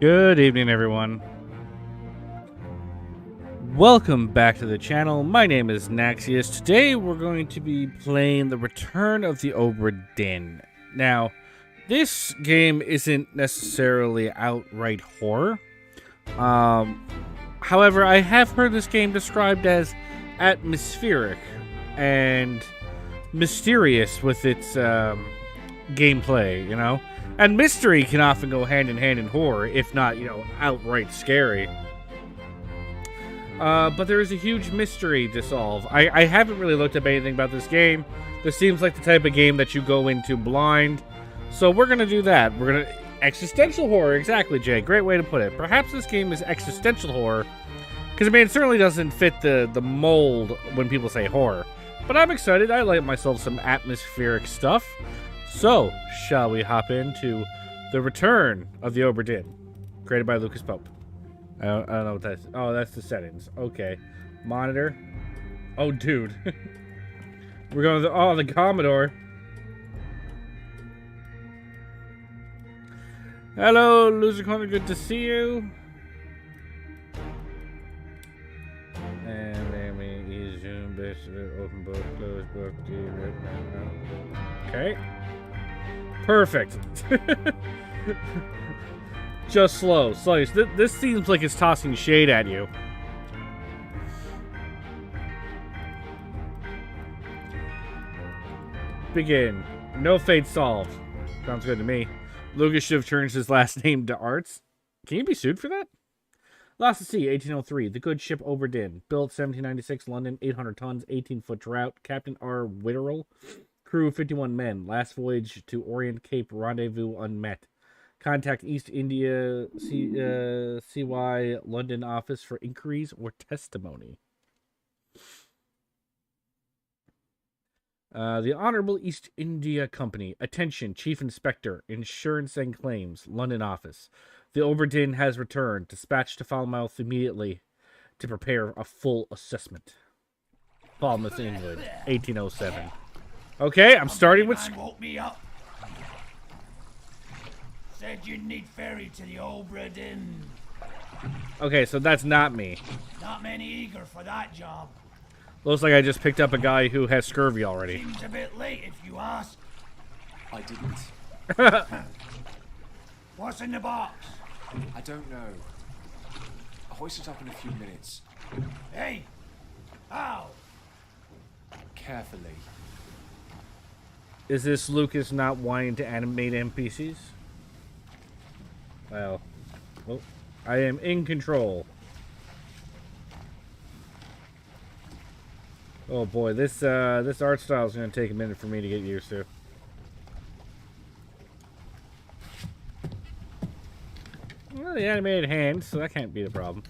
Good evening, everyone. Welcome back to the channel. My name is Naxius. Today we're going to be playing The Return of the Obra Dinn. Now, this game isn't necessarily outright horror. However, I have heard this game described as atmospheric and mysterious with its gameplay, you know? And mystery can often go hand in hand in horror, if not, outright scary. But there is a huge mystery to solve. I haven't really looked up anything about this game. This seems like the type of game that you go into blind. So we're going to do that. We're going to... Existential horror, exactly, Jay. Great way to put it. Perhaps this game is existential horror. Because, I mean, it certainly doesn't fit the mold when people say horror. But I'm excited. I like myself some atmospheric stuff. So, shall we hop into The Return of the Obra Dinn, created by Lucas Pope. I don't know what that's... Oh, that's the settings. Okay. Monitor. Oh, dude. We're going to the... Oh, the Commodore. Hello, Loser Corner. Good to see you. And let me zoom this. Open book, close book. Okay. Perfect. Just slow. This seems like it's tossing shade at you. Begin. No fate solved. Sounds good to me. Lucas should have changed his last name to Arts. Can you be sued for that? Lost at Sea, 1803. The good ship Obra Dinn. Built 1796, London, 800 tons, 18-foot draught. Captain R. Witterell. Crew 51 men. Last voyage to Orient Cape rendezvous unmet. Contact East India CY London office for inquiries or testimony. The Honorable East India Company. Attention, Chief Inspector, Insurance and Claims, London office. The Obra Dinn has returned. Dispatched to Falmouth immediately to prepare a full assessment. Falmouth, England, 1807. Okay, I'm starting with... Woke me up. Said you'd need ferry to the Obra Dinn. Okay, so that's not me. Not many eager for that job. Looks like I just picked up a guy who has scurvy already. Seems a bit late if you ask. I didn't. What's in the box? I don't know. I'll hoist it up in a few minutes. Hey! How? Carefully. Is this Lucas not wanting to animate NPCs? Well, I am in control. Oh boy, this art style is going to take a minute for me to get used to. Well, the animated hands, so that can't be the problem.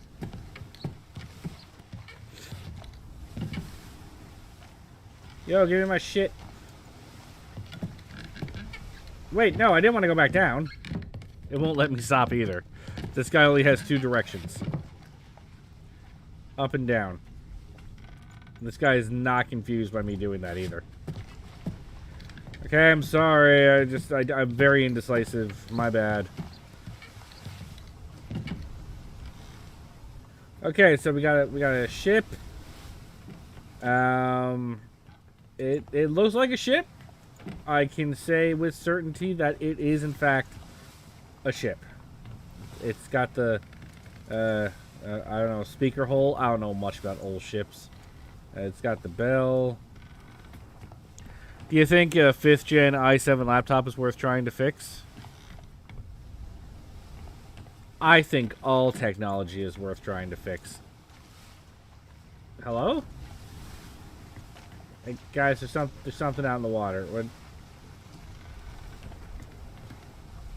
Yo, give me my shit. Wait, no, I didn't want to go back down. It won't let me stop either. This guy only has two directions. Up and down. This guy is not confused by me doing that either. Okay, I'm sorry. I'm very indecisive. My bad. Okay, so we got a ship. It looks like a ship. I can say with certainty that it is in fact a ship. It's got the I don't know, speaker hole. I don't know much about old ships. It's got the bell. Do you think a 5th gen i7 laptop is worth trying to fix? I think all technology is worth trying to fix. Hello? Hey, guys, there's something out in the water.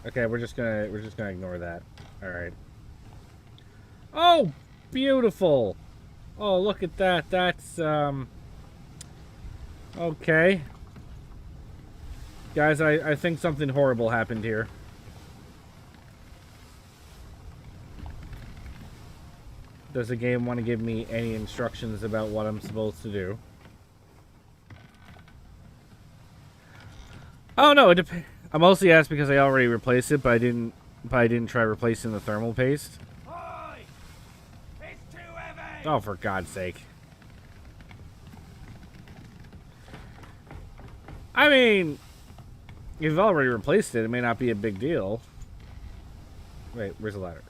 Okay, we're just gonna ignore that. All right. Oh, beautiful. Oh, look at that. That's okay. Guys, I think something horrible happened here. Does the game want to give me any instructions about what I'm supposed to do? Oh no, it depends. I mostly asked because I already replaced it, but I didn't But I didn't try replacing the thermal paste. Oi! It's too heavy! Oh, for God's sake. I mean, you've already replaced it. It may not be a big deal. Wait, where's the ladder?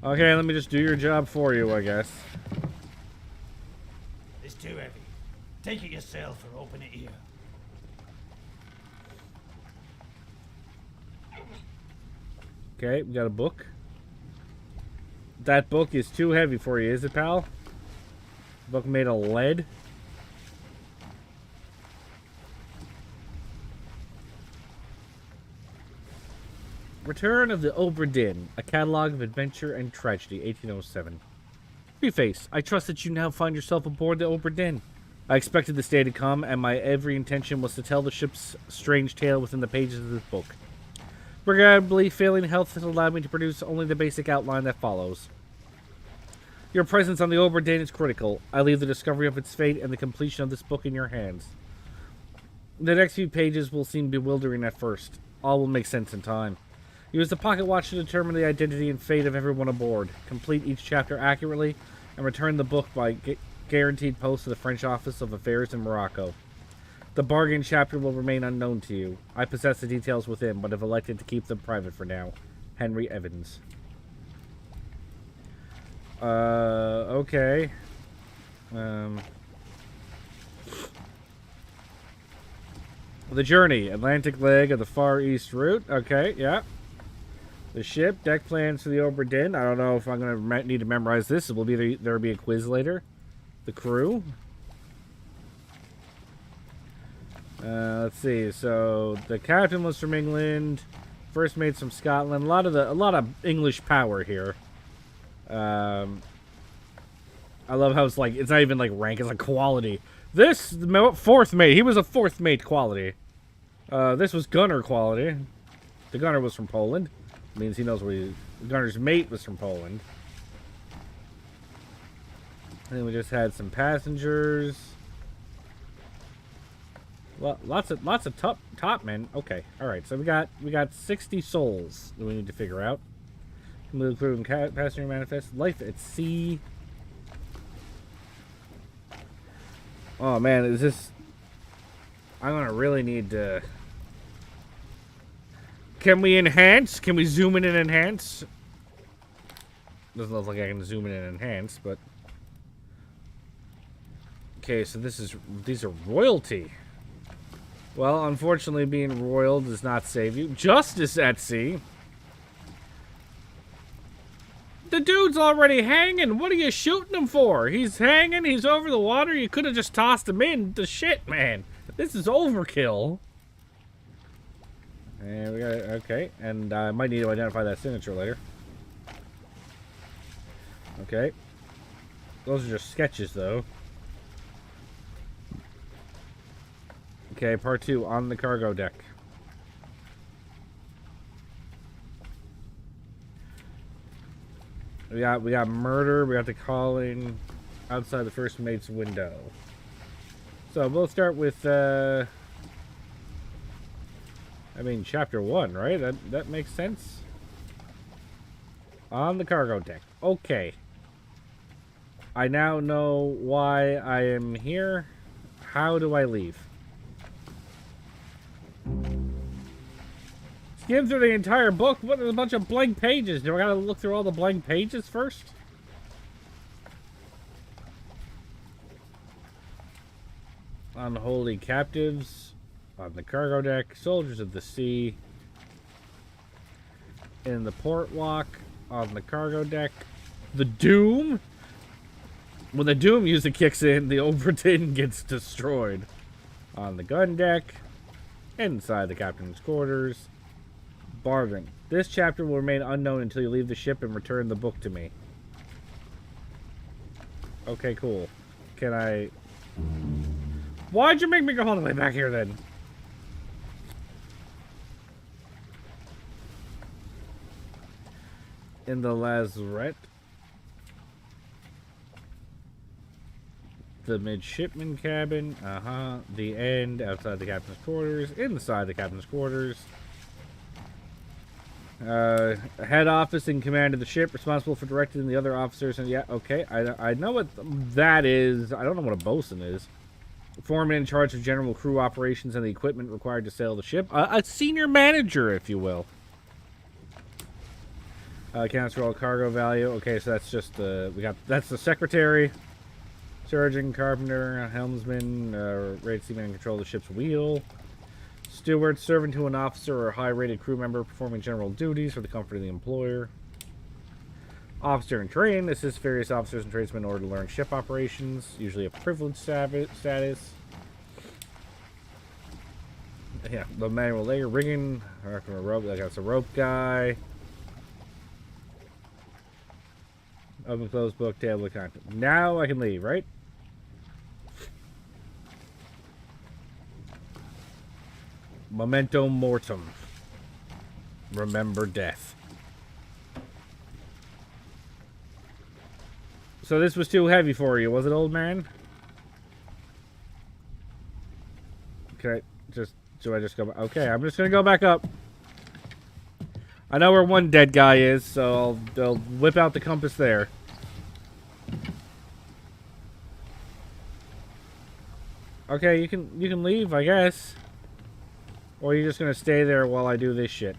Okay, let me just do your job for you, I guess. It's too heavy. Take it yourself or open it here. Okay, we got a book. That book is too heavy for you, is it, pal? Book made of lead. Return of the Obra Dinn, a catalog of adventure and tragedy, 1807. Preface, I trust that you now find yourself aboard the Obra Dinn. I expected this day to come, and my every intention was to tell the ship's strange tale within the pages of this book. Regrettably, failing health has allowed me to produce only the basic outline that follows. Your presence on the Obra Dinn is critical. I leave the discovery of its fate and the completion of this book in your hands. The next few pages will seem bewildering at first. All will make sense in time. Use the pocket watch to determine the identity and fate of everyone aboard. Complete each chapter accurately, and return the book by guaranteed post to the French Office of Affairs in Morocco. The bargain chapter will remain unknown to you. I possess the details within, but have elected to keep them private for now. Henry Evans. Okay. The journey. Atlantic leg of the Far East route. Okay, yeah. The ship. Deck plans for the Obra Dinn. I don't know if I'm going to need to memorize this. It will be there will be a quiz later. The crew. Let's see. So the captain was from England. First mate's from Scotland. A lot of English power here. I love how it's like it's not even like rank. It's like quality. This fourth mate. He was a fourth mate quality. This was gunner quality. The gunner was from Poland. Means he knows where the gunner's mate was from Poland. And then we just had some passengers. Well, lots of top men. Okay, all right. So we got 60 souls that we need to figure out. Move crew and passenger manifest. Life at sea. Oh man, is this? I'm gonna really need to. Can we enhance? Can we zoom in and enhance? Doesn't look like I can zoom in and enhance, but okay. So these are royalty. Well, unfortunately, being royal does not save you. Justice at sea. The dude's already hanging. What are you shooting him for? He's hanging. He's over the water. You could have just tossed him in. The shit, man. This is overkill. And we got okay. And I might need to identify that signature later. Okay. Those are just sketches, though. Okay, part 2 on the cargo deck. We got murder. We got the calling outside the first mate's window. So we'll start with I mean chapter 1, right? That makes sense. On the cargo deck. Okay. I now know why I am here. How do I leave? Skim through the entire book. What? There's a bunch of blank pages. Do I gotta look through all the blank pages first? Unholy captives on the cargo deck. Soldiers of the sea in the port walk on the cargo deck. The Doom. When the Doom music kicks in, the Obra Dinn gets destroyed. On the gun deck. Inside the captain's quarters. Bargain. This chapter will remain unknown until you leave the ship and return the book to me. Okay, cool. Can I... Why'd you make me go all the way back here, then? In the lazarette. The midshipman cabin. The end. Outside the captain's quarters. Inside the captain's quarters. Head office in command of the ship, responsible for directing the other officers. And yeah, okay, I know what that is. I don't know what a bosun is. Foreman in charge of general crew operations and the equipment required to sail the ship. A senior manager, if you will. Accounts for all cargo value. Okay, so that's just that's the secretary, surgeon, carpenter, helmsman, rated seaman in control of the ship's wheel. Steward, servant to an officer or high-rated crew member performing general duties for the comfort of the employer. Officer in train, assists various officers and tradesmen in order to learn ship operations, usually a privileged status. Yeah, the manual layer, rigging, a rope, that's a rope guy. Open close book, table of contents. Now I can leave, right? Memento mortem. Remember death. So this was too heavy for you, was it, old man? Okay, do I just go back? Okay, I'm just gonna go back up. I know where one dead guy is, so I'll whip out the compass there. Okay, you can leave, I guess. Or are you just gonna stay there while I do this shit?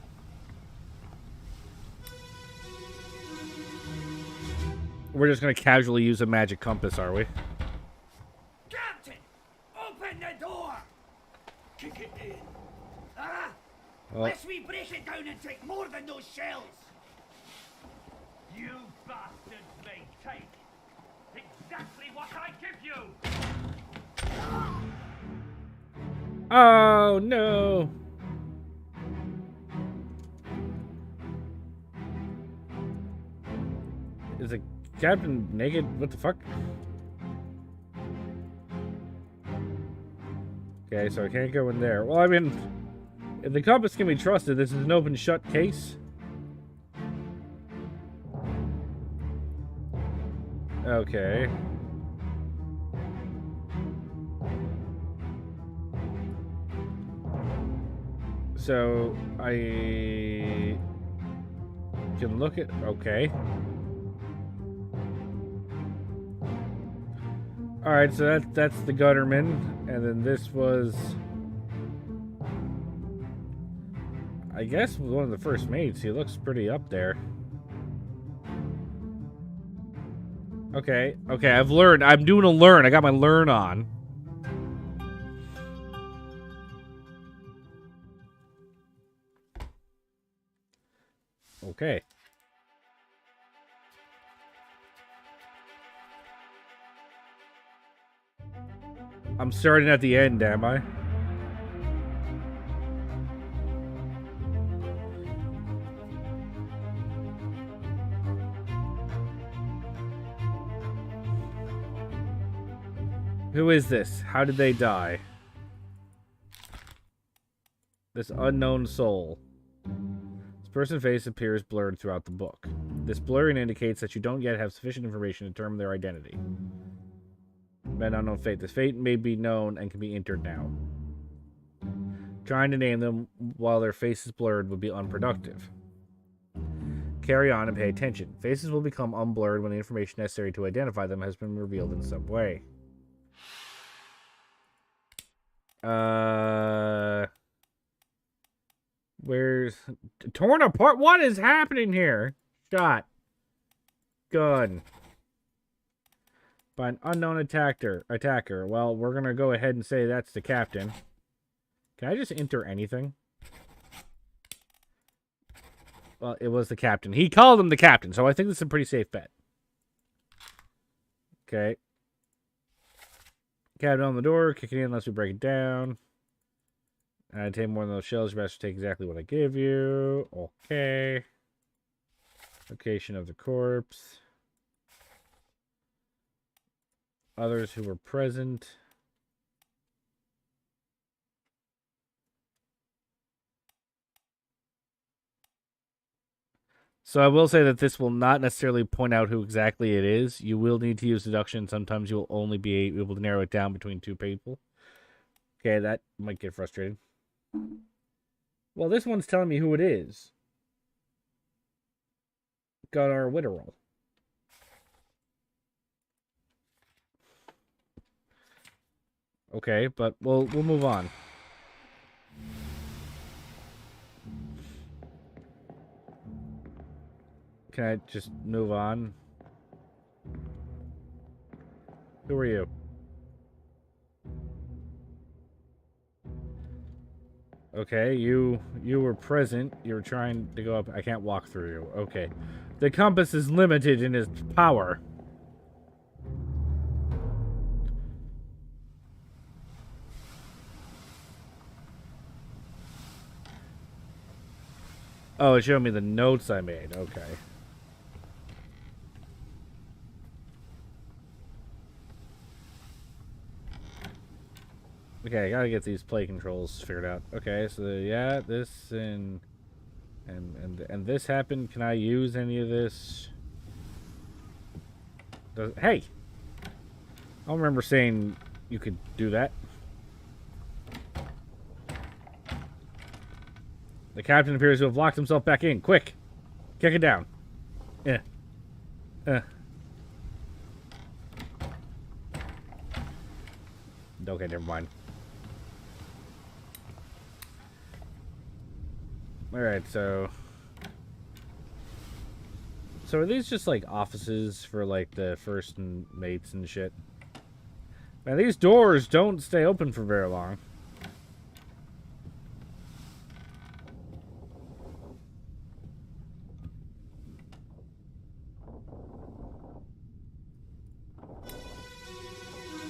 We're just gonna casually use a magic compass, are we? Captain! Open the door! Kick it in. Oh. Lest we break it down and take more than those shells! You bastards may take exactly what I give you! Oh no! Is the captain naked? What the fuck? Okay, so I can't go in there. Well, I mean, if the compass can be trusted, this is an open shut case. Okay. So I can look at, okay. All right, so that's the gutterman, and then this was, I guess, one of the first mates. He looks pretty up there. Okay, I've learned. I'm doing a learn. I got my learn on. Okay. I'm starting at the end, am I? Who is this? How did they die? This unknown soul. This person's face appears blurred throughout the book. This blurring indicates that you don't yet have sufficient information to determine their identity. Men unknown fate. This fate may be known and can be entered now. Trying to name them while their face is blurred would be unproductive. Carry on and pay attention. Faces will become unblurred when the information necessary to identify them has been revealed in some way. Where's torn apart? What is happening here? Shot. Gun. By an unknown attacker. Well, we're gonna go ahead and say that's the captain. Can I just enter anything? Well, it was the captain. He called him the captain, so I think this is a pretty safe bet. Okay. Captain on the door. Kick it in unless we break it down. I take more than those shells. You best take exactly what I give you. Okay. Location of the corpse. Others who were present. So I will say that this will not necessarily point out who exactly it is. You will need to use deduction. Sometimes you will only be able to narrow it down between two people. Okay, that might get frustrating. Well, this one's telling me who it is. Got our Witterall. Okay, but we'll move on. Can I just move on? Who are you? Okay, you were present. You were trying to go up. I can't walk through you. Okay. The compass is limited in its power. Oh, it showed me the notes I made. Okay. Okay, I gotta get these play controls figured out. Okay, so yeah, this and this happened. Can I use any of this? Hey! I don't remember saying you could do that. The captain appears to have locked himself back in. Quick! Kick it down. Yeah. Okay, never mind. Alright, so are these just like offices for like the first mates and shit? Man, these doors don't stay open for very long.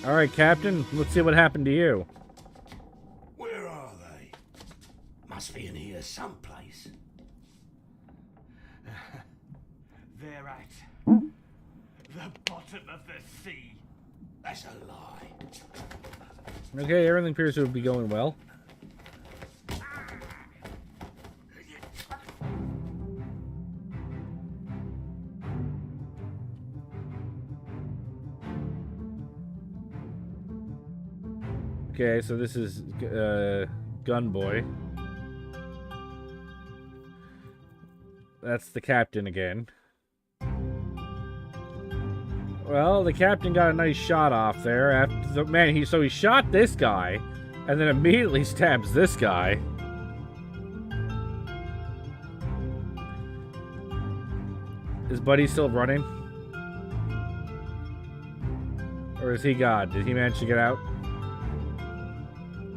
Alright, Captain, let's see what happened to you. Where are they? Must be in here someplace. They're at the bottom of the sea. That's a lie. Okay, everything appears to be going well. Okay, so this is Gun Boy. That's the captain again. Well, the captain got a nice shot off there. After the, man, he shot this guy, and then immediately stabs this guy. Is Buddy still running? Or is he God? Did he manage to get out?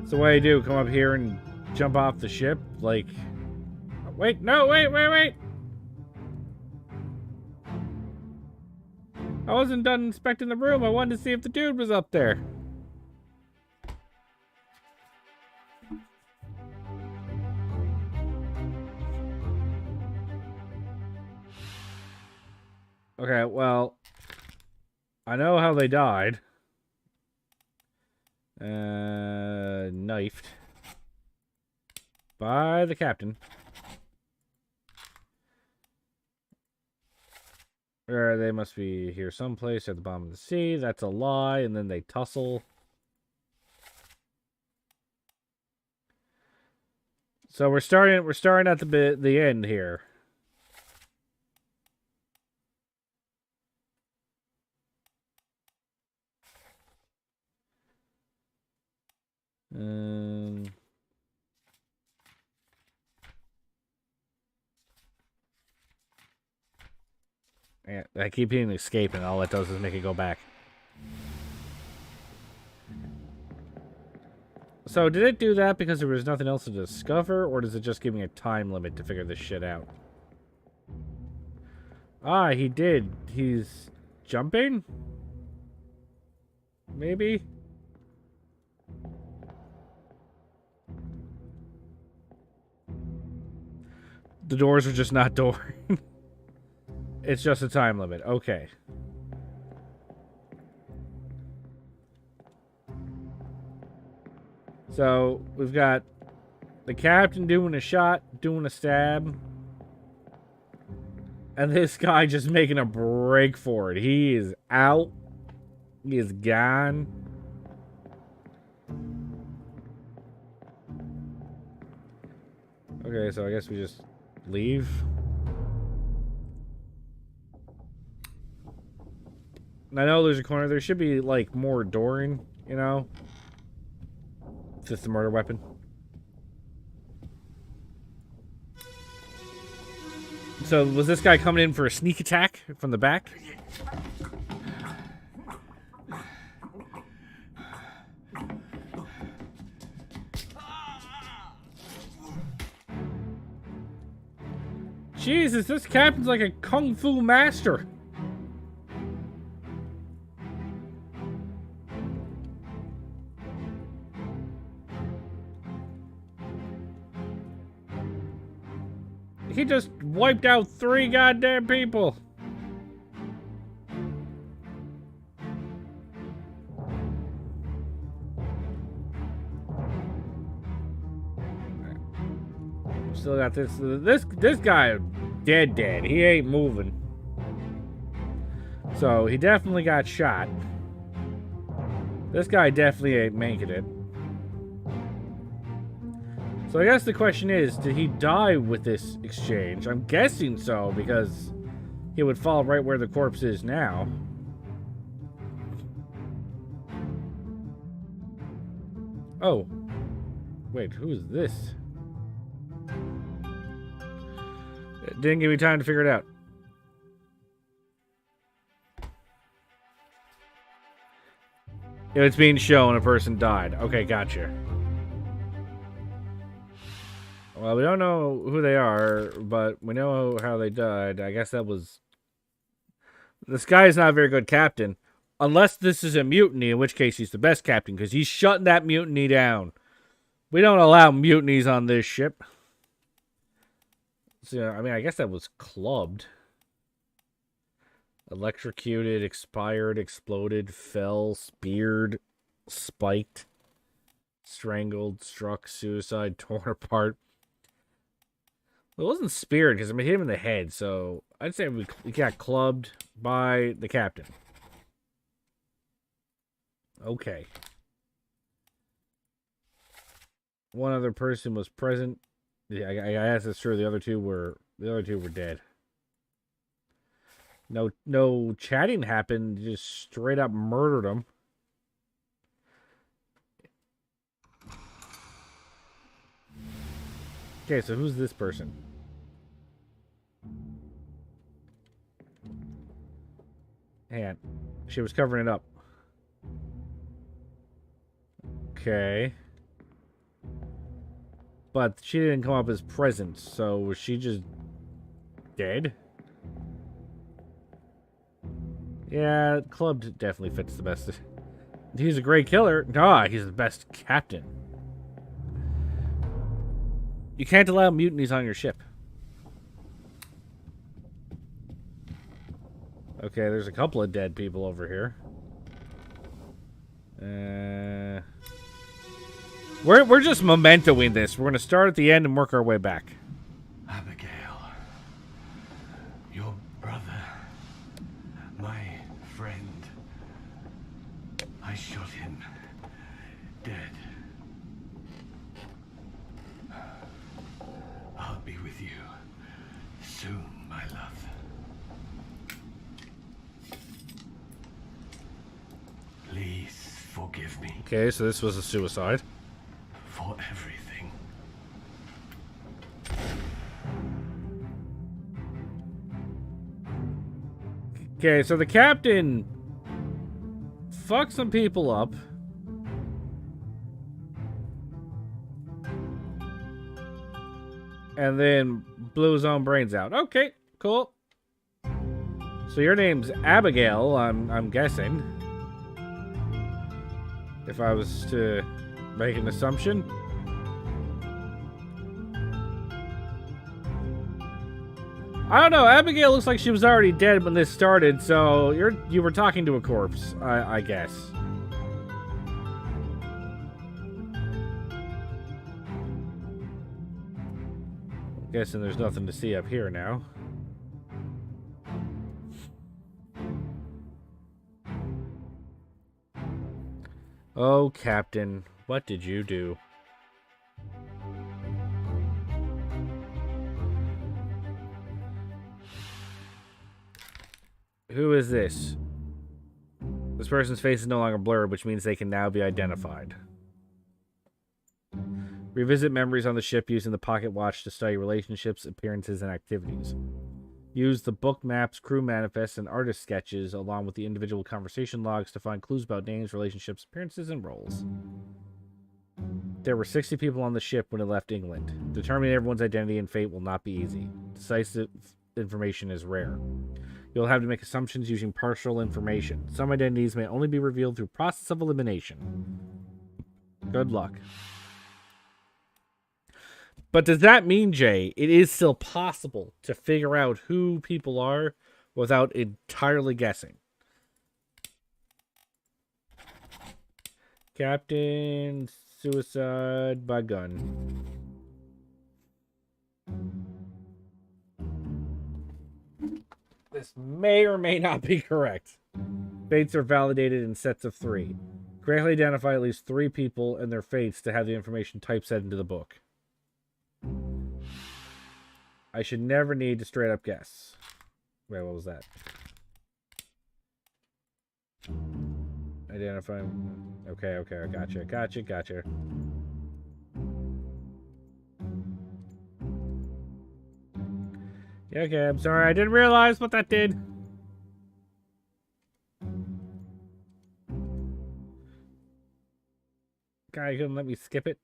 So what do you do? Come up here and jump off the ship? Like... Wait, no, wait! I wasn't done inspecting the room. I wanted to see if the dude was up there. Okay, well... I know how they died. Knifed. By the captain. Or they must be here someplace at the bottom of the sea. That's a lie, and then they tussle. So we're starting at the end here. Yeah, I keep hitting escape, and all it does is make it go back. So, did it do that because there was nothing else to discover, or does it just give me a time limit to figure this shit out? Ah, he did. He's jumping? Maybe? The doors are just not dooring. It's just a time limit. Okay. So, we've got the captain doing a shot, doing a stab. And this guy just making a break for it. He is out. He is gone. Okay, so I guess we just leave. I know there's a corner. There should be, like, more dooring, you know? It's just a murder weapon. So, was this guy coming in for a sneak attack from the back? Jesus, this captain's like a kung fu master. He just wiped out 3 goddamn people. Still got this guy dead. He ain't moving. So he definitely got shot. This guy definitely ain't making it. So I guess the question is, did he die with this exchange? I'm guessing so, because he would fall right where the corpse is now. Oh. Wait, who is this? It didn't give me time to figure it out. If it's being shown, a person died. Okay, gotcha. Well, we don't know who they are, but we know how they died. I guess that was... This guy is not a very good captain. Unless this is a mutiny, in which case he's the best captain, because he's shutting that mutiny down. We don't allow mutinies on this ship. So, I mean, I guess that was clubbed. Electrocuted, expired, exploded, fell, speared, spiked, strangled, struck, suicide, torn apart. Well, it wasn't speared because I mean, hit him in the head, so I'd say we got clubbed by the captain. Okay. One other person was present. Yeah, I guess that's true. The other two were dead. No chatting happened. Just straight up murdered them. Okay, so who's this person? And she was covering it up. Okay. But she didn't come up as present, so was she just dead? Yeah, clubbed definitely fits the best. He's a great killer. Nah, he's the best captain. You can't allow mutinies on your ship. Okay, there's a couple of dead people over here. We're just mementoing this. We're gonna start at the end and work our way back. Abigail, your brother, my friend. I shot him dead. I'll be with you soon, my love. Please forgive me Okay, so this was a suicide. for everything. Okay, so the captain fucked some people up. And then blew his own brains out. Okay, cool. So your name's Abigail, I'm guessing. If I was to make an assumption. I don't know. Abigail looks like she was already dead when this started, so you were talking to a corpse, I guess. Guessing there's nothing to see up here now. Oh, Captain, what did you do? Who is this? This person's face is no longer blurred, which means they can now be identified. Revisit memories on the ship using the pocket watch to study relationships, appearances, and activities. Use the book maps, crew manifests, and artist sketches, along with the individual conversation logs, to find clues about names, relationships, appearances, and roles. There were 60 people on the ship when it left England. Determining everyone's identity and fate will not be easy. Decisive information is rare. You'll have to make assumptions using partial information. Some identities may only be revealed through process of elimination. Good luck. But does that mean, Jay, it is still possible to figure out who people are without entirely guessing? Captain suicide by gun. This may or may not be correct. Fates are validated in sets of 3. Correctly identify at least 3 people and their fates to have the information typeset into the book. I should never need to straight up guess. Wait, what was that? Identify. Okay, I gotcha. Yeah, okay, I'm sorry. I didn't realize what that did. God, you couldn't let me skip it.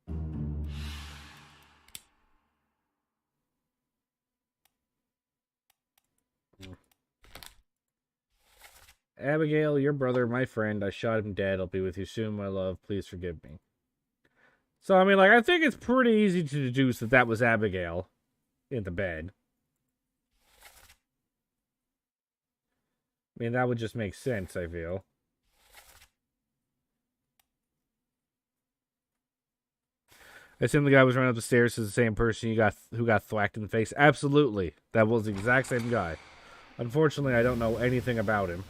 Abigail, your brother, my friend. I shot him dead. I'll be with you soon, my love. Please forgive me. So, I mean, like, I think it's pretty easy to deduce that that was Abigail in the bed. I mean, that would just make sense, I feel. I assume the guy was running up the stairs is the same person who got thwacked in the face. Absolutely. That was the exact same guy. Unfortunately, I don't know anything about him.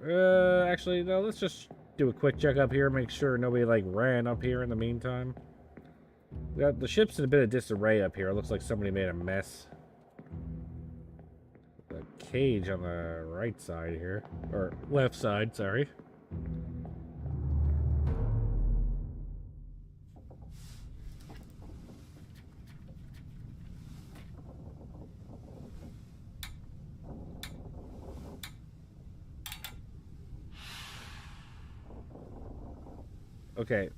Actually, no, let's just do a quick check up here, make sure nobody, like, ran up here in the meantime. We got the ship's in a bit of disarray up here. It looks like somebody made a mess. The cage on the right side here. Or left side, sorry. Okay,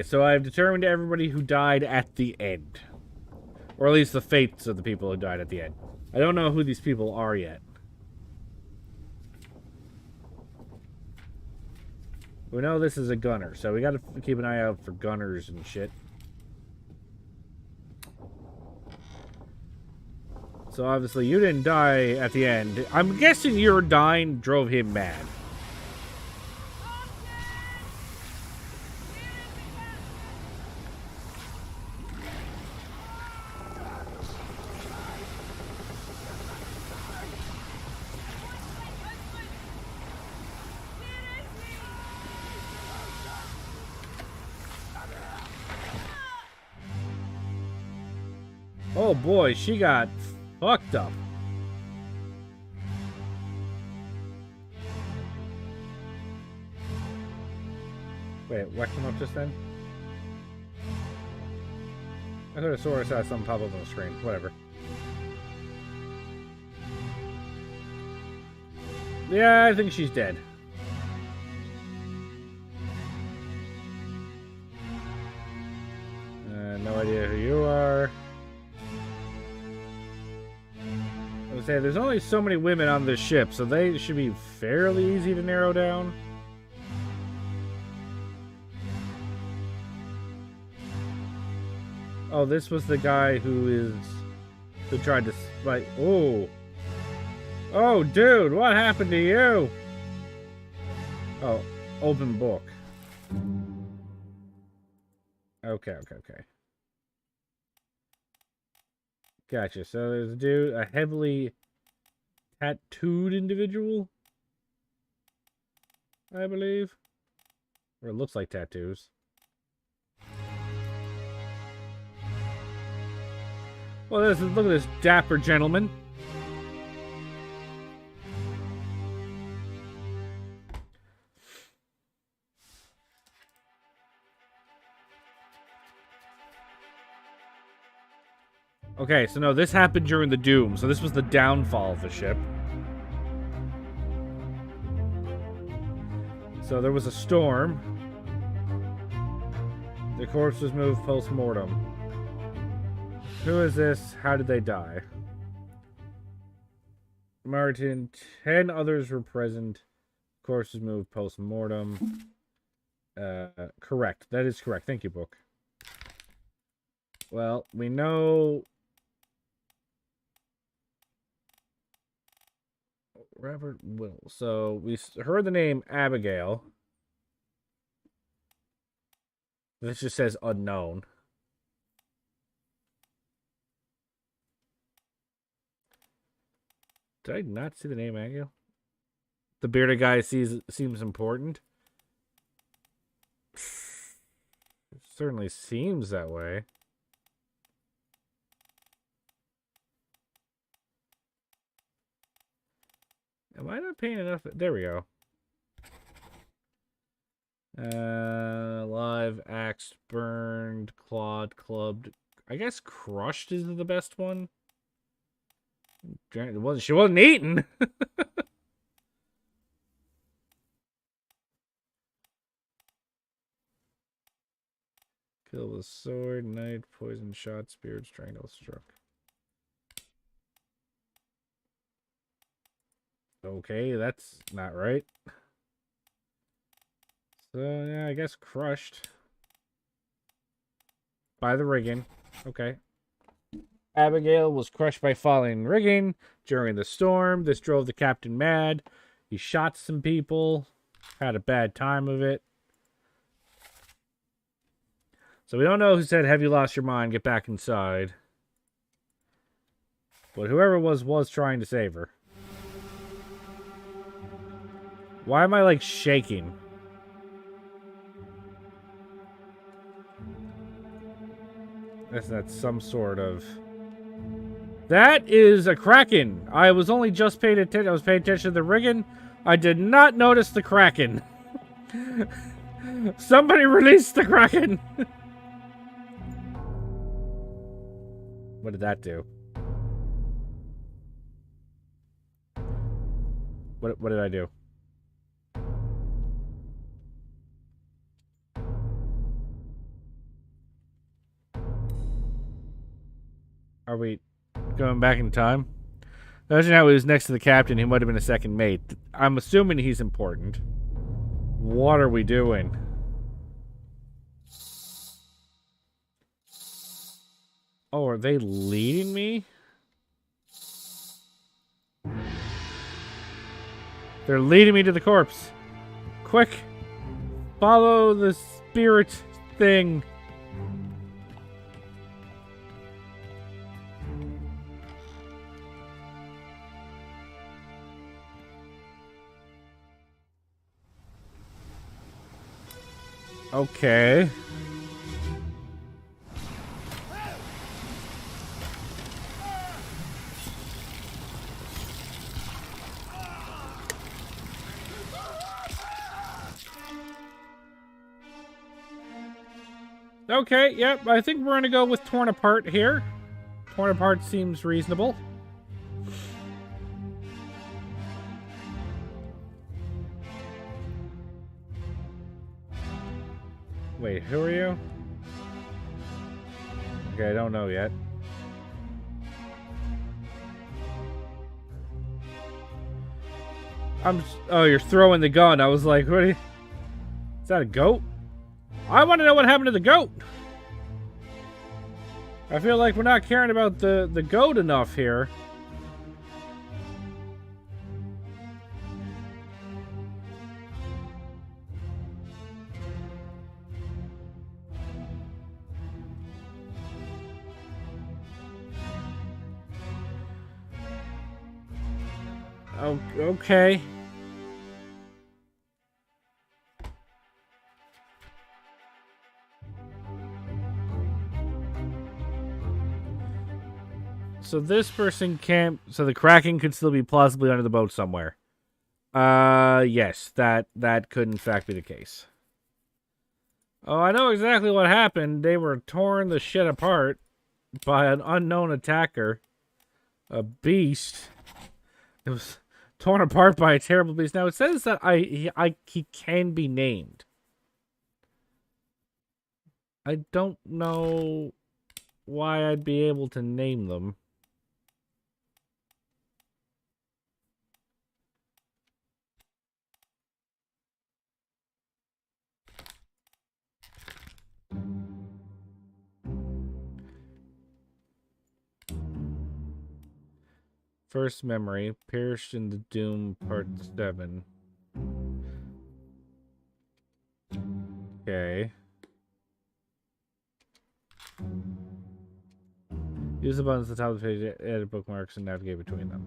so I've determined everybody who died at the end. Or at least the fates of the people who died at the end. I don't know who these people are yet. We know this is a gunner, so we gotta keep an eye out for gunners and shit. So obviously you didn't die at the end. I'm guessing your dying drove him mad. Oh boy, she got fucked up. Wait, what came up just then? I could have sworn I saw something pop up on the screen. Whatever. Yeah, I think she's dead. No idea who you are. I would say there's only so many women on this ship, so they should be fairly easy to narrow down. Oh, this was the guy who tried to, like, oh. Oh, dude, what happened to you? Oh, open book. Okay. Gotcha. So there's a dude, a heavily tattooed individual, I believe. Or it looks like tattoos. Well, look at this dapper gentleman. Okay, so no, this happened during the Doom. So this was the downfall of the ship. So there was a storm. The corpse was moved post-mortem. Who is this? How did they die? Martin, 10 others were present. Corpse was moved post-mortem. Correct. That is correct. Thank you, book. Well, we know... Robert Will. So we heard the name Abigail. This just says unknown. Did I not see the name Abigail? The bearded guy seems important. It certainly seems that way. Am I not paying enough? There we go. Live, axed, burned, clawed, clubbed. I guess crushed is the best one. She wasn't eaten. Kill with sword, knife, poison shot, spear, strangle, struck. Okay, that's not right. So, yeah, I guess crushed. By the rigging. Okay. Abigail was crushed by falling rigging during the storm. This drove the captain mad. He shot some people. Had a bad time of it. So we don't know who said, "Have you lost your mind? Get back inside." But whoever it was trying to save her. Why am I, like, shaking? That's some sort of... That is a Kraken! I was only just paying attention. I was paying attention to the rigging. I did not notice the Kraken. Somebody release the Kraken! What did that do? What did I do? Are we going back in time? Imagine how he was next to the captain. He might have been a second mate. I'm assuming he's important. What are we doing? Oh, are they leading me? They're leading me to the corpse. Quick! Follow the spirit thing. Okay. Okay, yep, I think we're gonna go with torn apart here. Torn apart seems reasonable. Wait, who are you? Okay, I don't know yet. Oh, you're throwing the gun. I was like, what are you... Is that a goat? I want to know what happened to the goat. I feel like we're not caring about the goat enough here. Oh, okay. So this person can't. So the Kraken could still be plausibly under the boat somewhere. Yes, that could in fact be the case. Oh, I know exactly what happened. They were torn the shit apart by an unknown attacker, a beast. It was torn apart by a terrible beast. Now it says that he can be named. I don't know why I'd be able to name them. First memory, perished in the Doom Part 7. Okay. Use the buttons at the top of the page to edit bookmarks and navigate between them.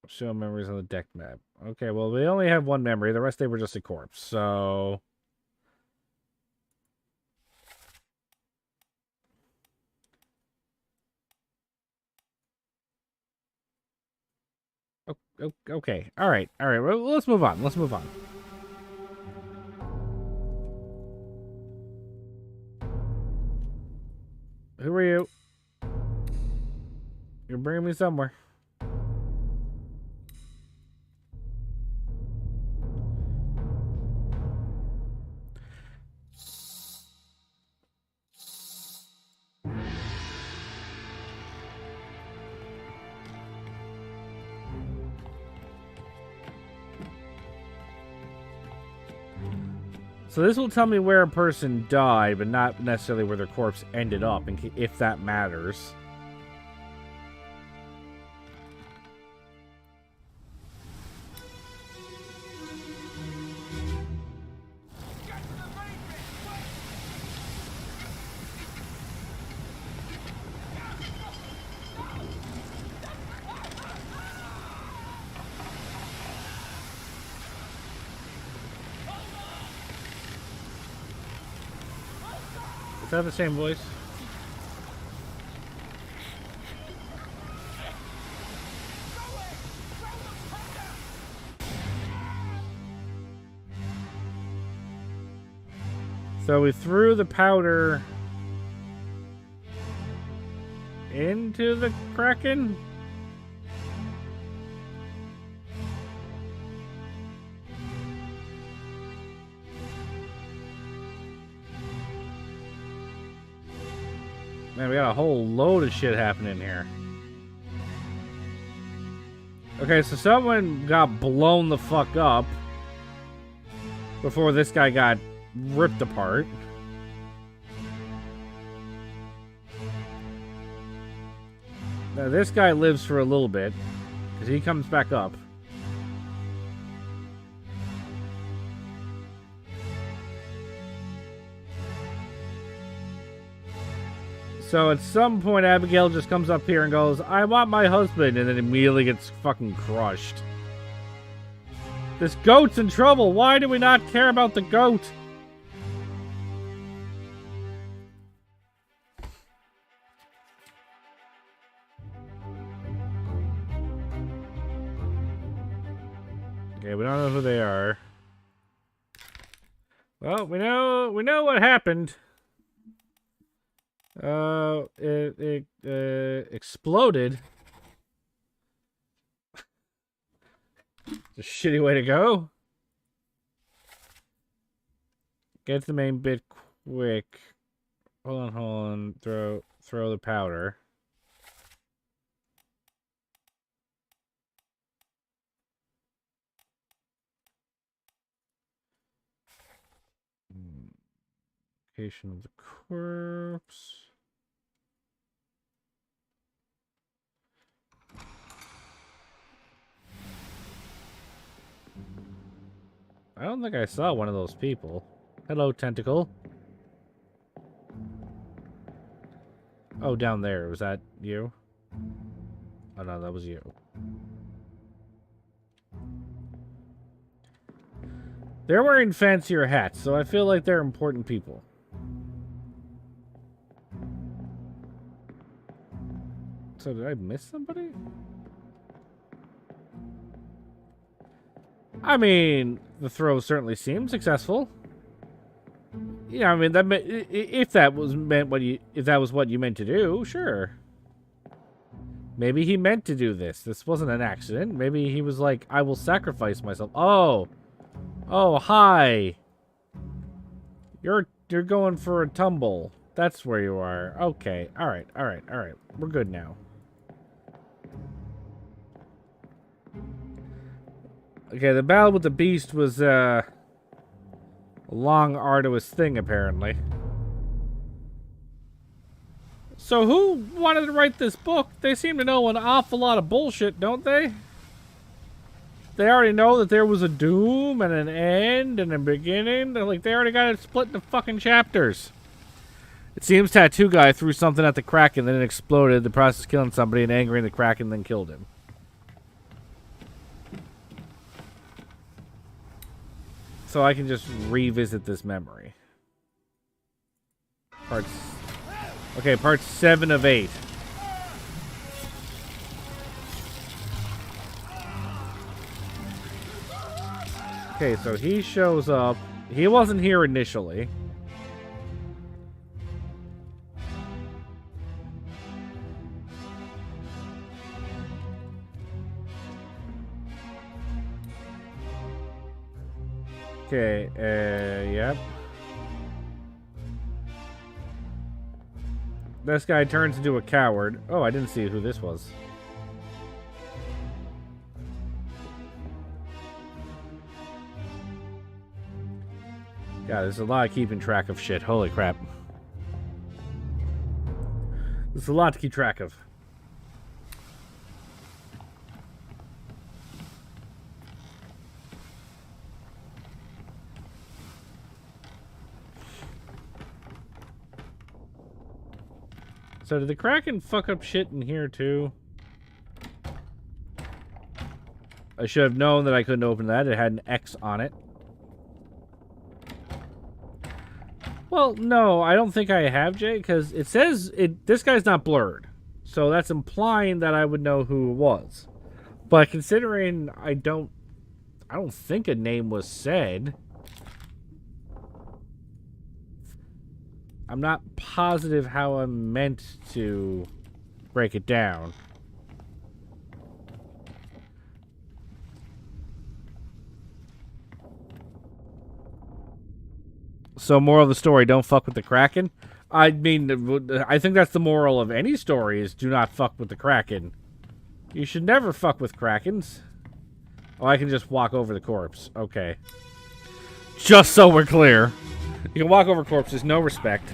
Show memories on the deck map. Okay, well, we only have one memory. The rest they were just a corpse, so... Okay. All right. Well, let's move on. Who are you? You're bringing me somewhere. So this will tell me where a person died, but not necessarily where their corpse ended up, if that matters. Is that the same voice? So we threw the powder into the Kraken? Man, we got a whole load of shit happening here. Okay, so someone got blown the fuck up before this guy got ripped apart. Now this guy lives for a little bit because he comes back up. So at some point, Abigail just comes up here and goes, "I want my husband," and then immediately gets fucking crushed. This goat's in trouble. Why do we not care about the goat? Okay, we don't know who they are. Well, we know what happened. It exploded. It's a shitty way to go. Get to the main bit quick. Hold on. Throw the powder. Location of the corpse. I don't think I saw one of those people. Hello, tentacle. Oh, down there. Was that you? Oh, no, that was you. They're wearing fancier hats, so I feel like they're important people. So did I miss somebody? I mean, the throw certainly seemed successful. Yeah, I mean that. If that was what you meant to do, sure. Maybe he meant to do this. This wasn't an accident. Maybe he was like, "I will sacrifice myself." Oh, hi. You're going for a tumble. That's where you are. Okay. All right. We're good now. Okay, the battle with the beast was a long, arduous thing, apparently. So who wanted to write this book? They seem to know an awful lot of bullshit, don't they? They already know that there was a doom and an end and a beginning. They already got it split into fucking chapters. It seems Tattoo Guy threw something at the Kraken, then it exploded, the process of killing somebody and angering the Kraken, then killed him. So I can just revisit this memory. Part 7 of 8. Okay, so he shows up. He wasn't here initially. Okay, yep. This guy turns into a coward. Oh, I didn't see who this was. God, there's a lot of keeping track of shit. Holy crap. There's a lot to keep track of. So did the Kraken fuck up shit in here too? I should have known that I couldn't open that. It had an X on it. Well, no, I don't think I have, Jay, because it says this guy's not blurred. So that's implying that I would know who it was. But considering I don't think a name was said. I'm not positive how I'm meant to break it down. So, moral of the story, don't fuck with the Kraken? I mean, I think that's the moral of any story, is do not fuck with the Kraken. You should never fuck with Krakens. Oh, I can just walk over the corpse. Okay. Just so we're clear. You can walk over corpses, no respect.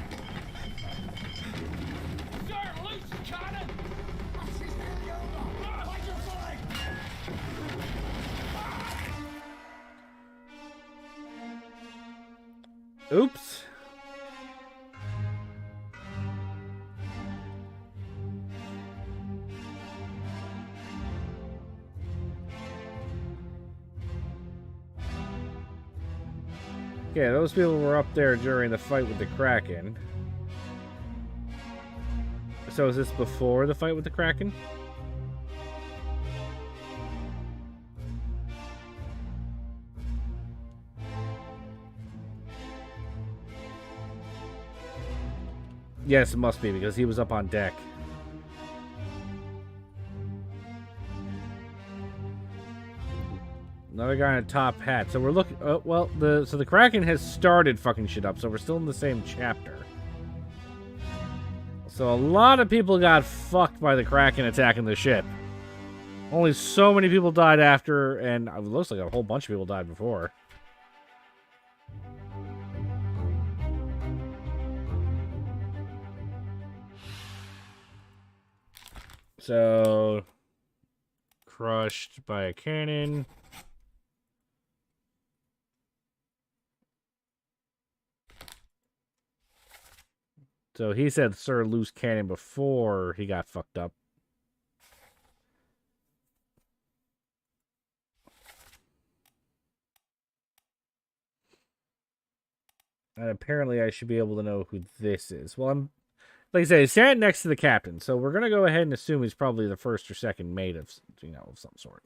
Oops. Okay, those people were up there during the fight with the Kraken. So is this before the fight with the Kraken? Yes, it must be, because he was up on deck. Another guy in a top hat. So we're looking... well, so the Kraken has started fucking shit up, so we're still in the same chapter. So a lot of people got fucked by the Kraken attacking the ship. Only so many people died after, and it looks like a whole bunch of people died before. So, crushed by a cannon. So he said Sir Loose Cannon before he got fucked up. And apparently I should be able to know who this is. Well, I'm, like I say, he's standing next to the captain. So we're going to go ahead and assume he's probably the first or second mate of, of some sort.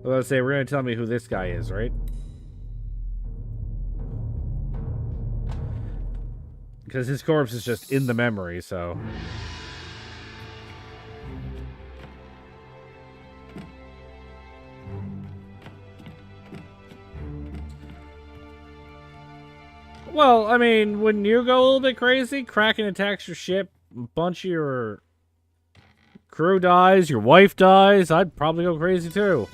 Well, let's say we're going to tell me who this guy is, right? Because his corpse is just in the memory, so... Well, I mean, wouldn't you go a little bit crazy? Kraken attacks your ship, a bunch of your crew dies, your wife dies. I'd probably go crazy too.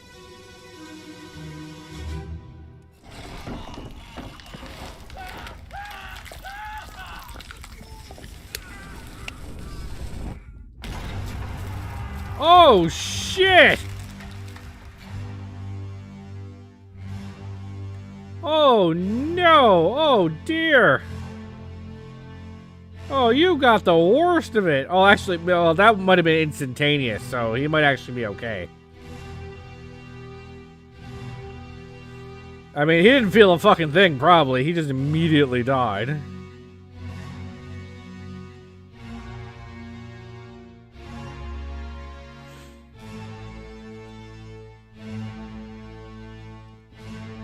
Oh, shit! Oh, no! Oh, dear! Oh, you got the worst of it! Oh, actually, well, that might have been instantaneous, so he might actually be okay. I mean, he didn't feel a fucking thing, probably. He just immediately died.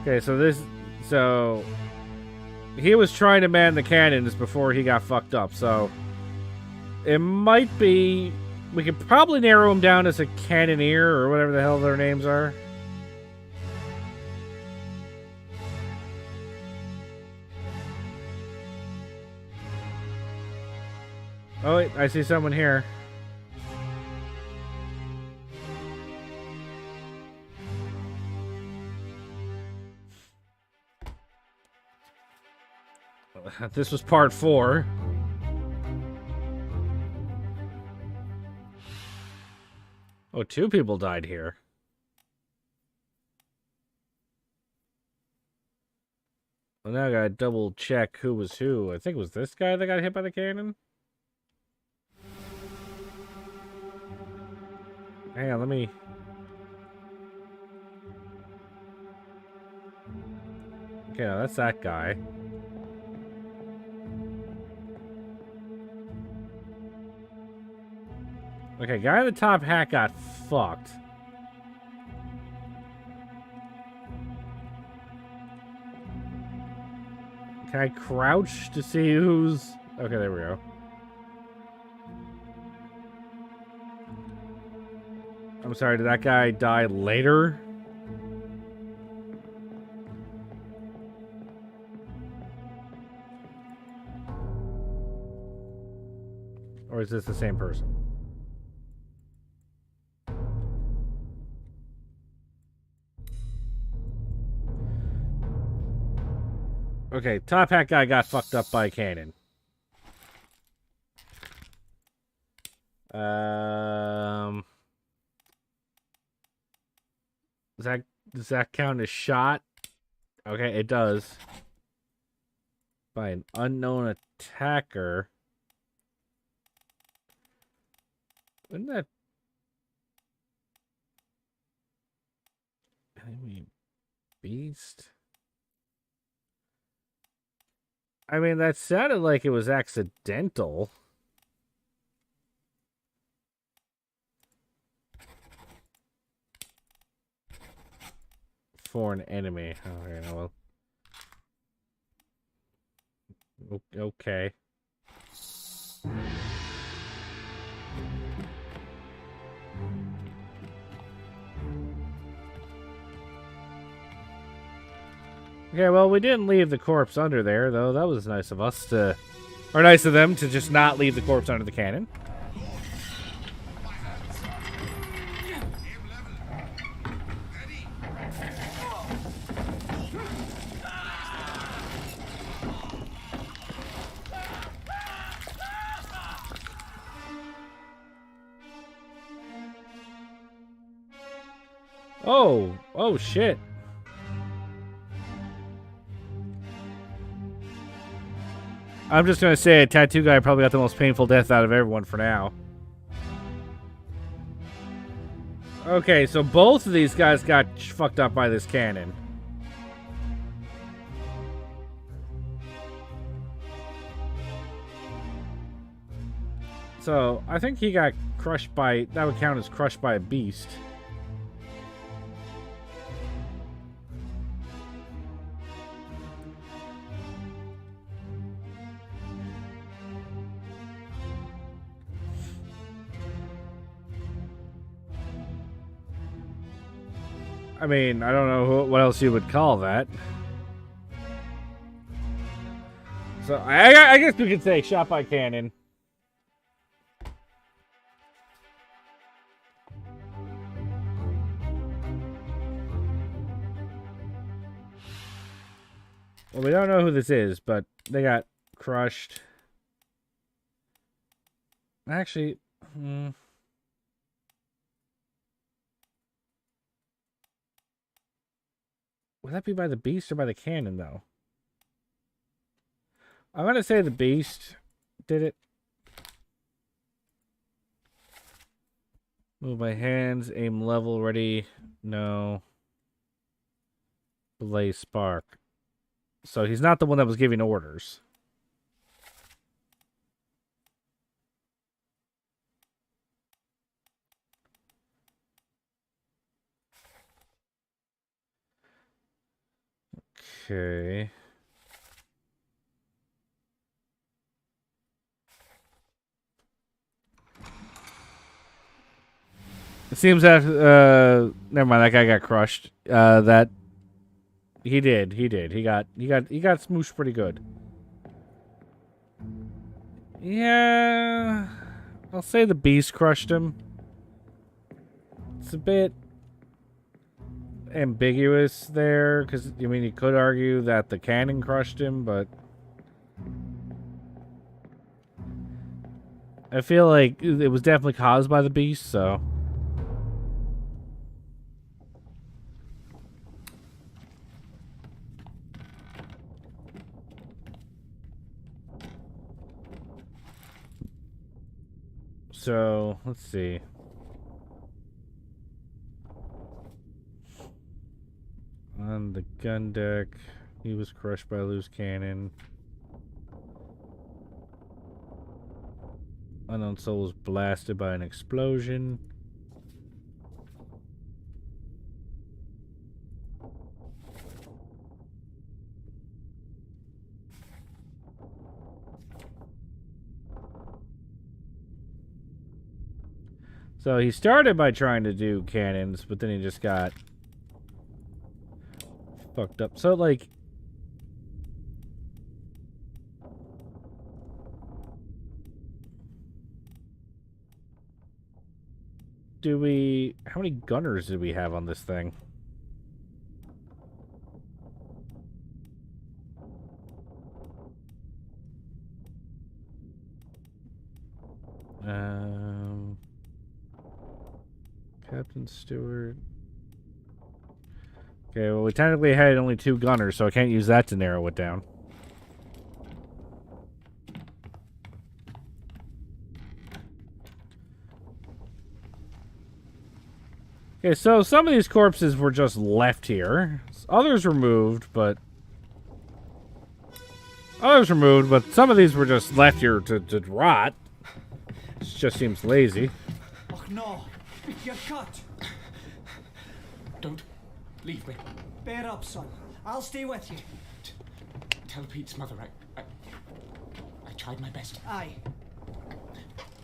Okay, so he was trying to man the cannons before he got fucked up, so it might be, we could probably narrow him down as a cannoneer or whatever the hell their names are. Oh wait, I see someone here. This was part 4. Oh, 2 people died here. Well, now I gotta double check who was who. I think it was this guy that got hit by the cannon. Hang on, let me... Okay, now that's that guy. Okay, guy in the top hat got fucked. Can I crouch to see who's... Okay, there we go. I'm sorry, did that guy die later? Or is this the same person? Okay, top hat guy got fucked up by a cannon. Does that count as shot? Okay, it does. By an unknown attacker. Wouldn't that... Enemy beast? I mean, that sounded like it was accidental. For an enemy. Oh, yeah, well. Okay. Okay, well, we didn't leave the corpse under there, though. That was nice of us to... Or nice of them to just not leave the corpse under the cannon. Oh shit. I'm just gonna say a tattoo guy probably got the most painful death out of everyone for now. Okay, so both of these guys got fucked up by this cannon. So, I think he got crushed by... That would count as crushed by a beast. I mean, I don't know what else you would call that. So, I guess we could say shot by cannon. Well, we don't know who this is, but they got crushed. Actually, would that be by the beast or by the cannon, though? I'm going to say the beast did it. Move my hands, aim level, ready. No. Blaze spark. So he's not the one that was giving orders. Okay. It seems that never mind, that guy got crushed. That he did. He got smooshed pretty good. Yeah, I'll say the beast crushed him. It's a bit ambiguous there, because I mean you could argue that the cannon crushed him, but I feel like it was definitely caused by the beast, so. So, let's see. On the gun deck, he was crushed by a loose cannon. Unknown soul was blasted by an explosion. So he started by trying to do cannons, but then he just got fucked up. So, like, how many gunners do we have on this thing? Captain Stewart. Okay, well, we technically had only 2 gunners, so I can't use that to narrow it down. Okay, so some of these corpses were just left here. Others were moved, but some of these were just left here to rot. This just seems lazy. Oh no, you're cut. Don't leave me. Bear up, son. I'll stay with you. Tell Pete's mother I tried my best. Aye.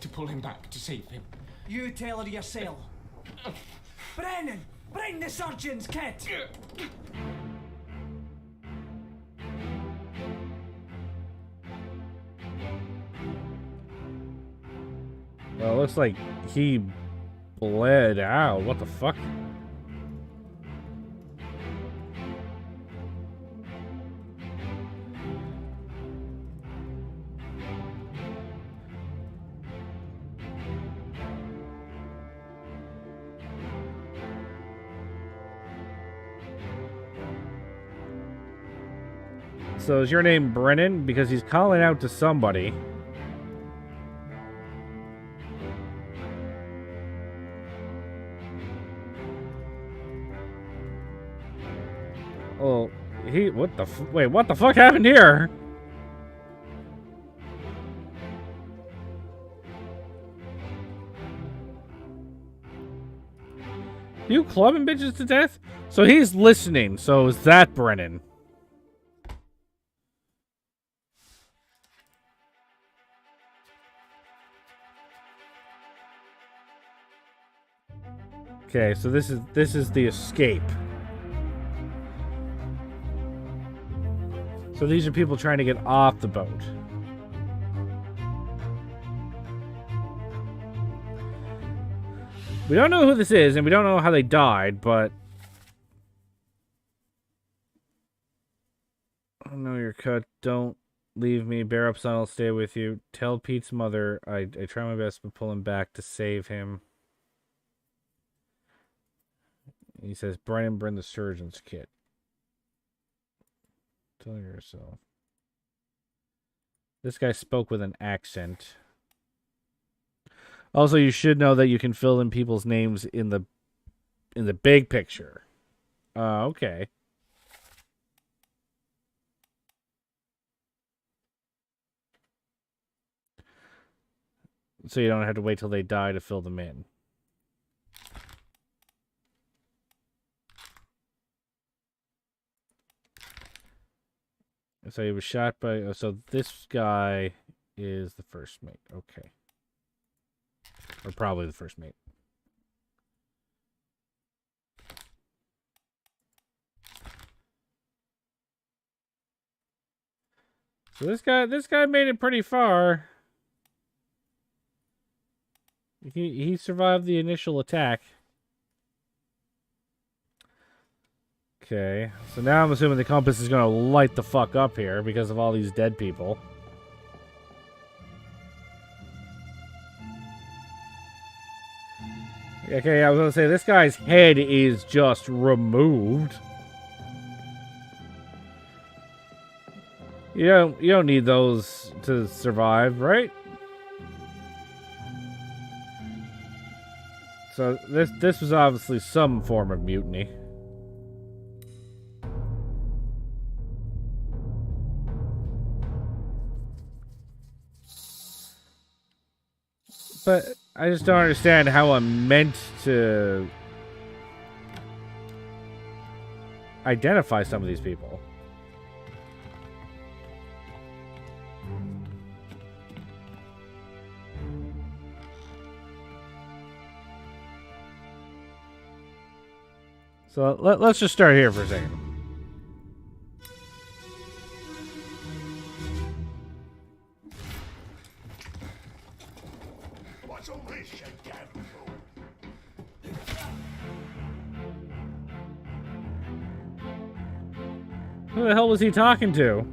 To pull him back, to save him. You tell her yourself. Brennan, bring the surgeon's kit. Well, it looks like he bled out. What the fuck? So is your name Brennan? Because he's calling out to somebody. Oh, what the wait, what the fuck happened here? You clubbing bitches to death? So he's listening, so is that Brennan? Okay, so this is the escape. So these are people trying to get off the boat. We don't know who this is, and we don't know how they died, but... I know you're cut. Don't leave me. Bear up, son. I'll stay with you. Tell Pete's mother I try my best to pull him back to save him. He says, Brennan, bring the surgeon's kit. Tell yourself. This guy spoke with an accent. Also, you should know that you can fill in people's names in the big picture. Okay. So you don't have to wait till they die to fill them in. So he was shot by... So this guy is the first mate. Okay. Or probably the first mate. So this guy made it pretty far. He survived the initial attack. Okay, so now I'm assuming the compass is gonna light the fuck up here because of all these dead people. Okay, I was gonna say this guy's head is just removed. You don't need those to survive, right? So this was obviously some form of mutiny. But I just don't understand how I'm meant to identify some of these people. So let's just start here for a second. What's all this, you damn fool? Who the hell was he talking to?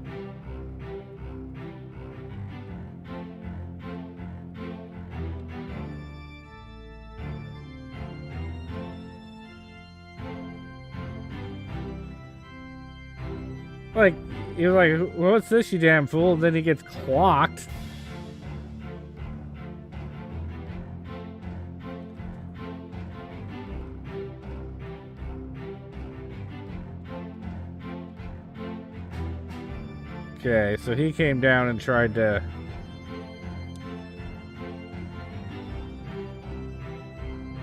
Like, you're like, what's this, you damn fool? And then he gets clocked. Okay, so he came down and tried to...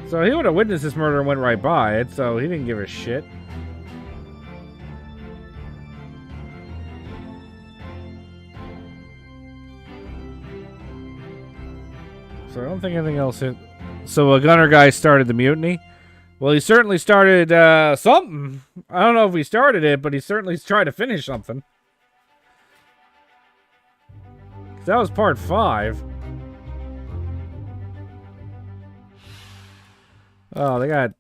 So he would have witnessed this murder and went right by it, so he didn't give a shit. So I don't think anything else hit. So a gunner guy started the mutiny? Well, he certainly started something. I don't know if he started it, but he certainly tried to finish something. That was part 5. Oh, they got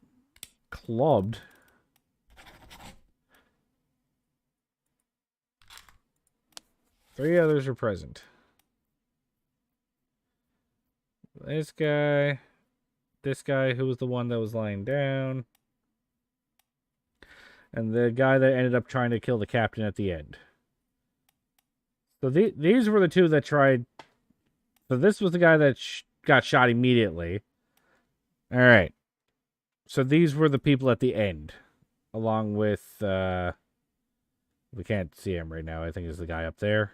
clubbed. Three others are present. This guy who was the one that was lying down, and the guy that ended up trying to kill the captain at the end. So these were the two that tried. So this was the guy that got shot immediately. All right. So these were the people at the end, along with. We can't see him right now. I think it's the guy up there.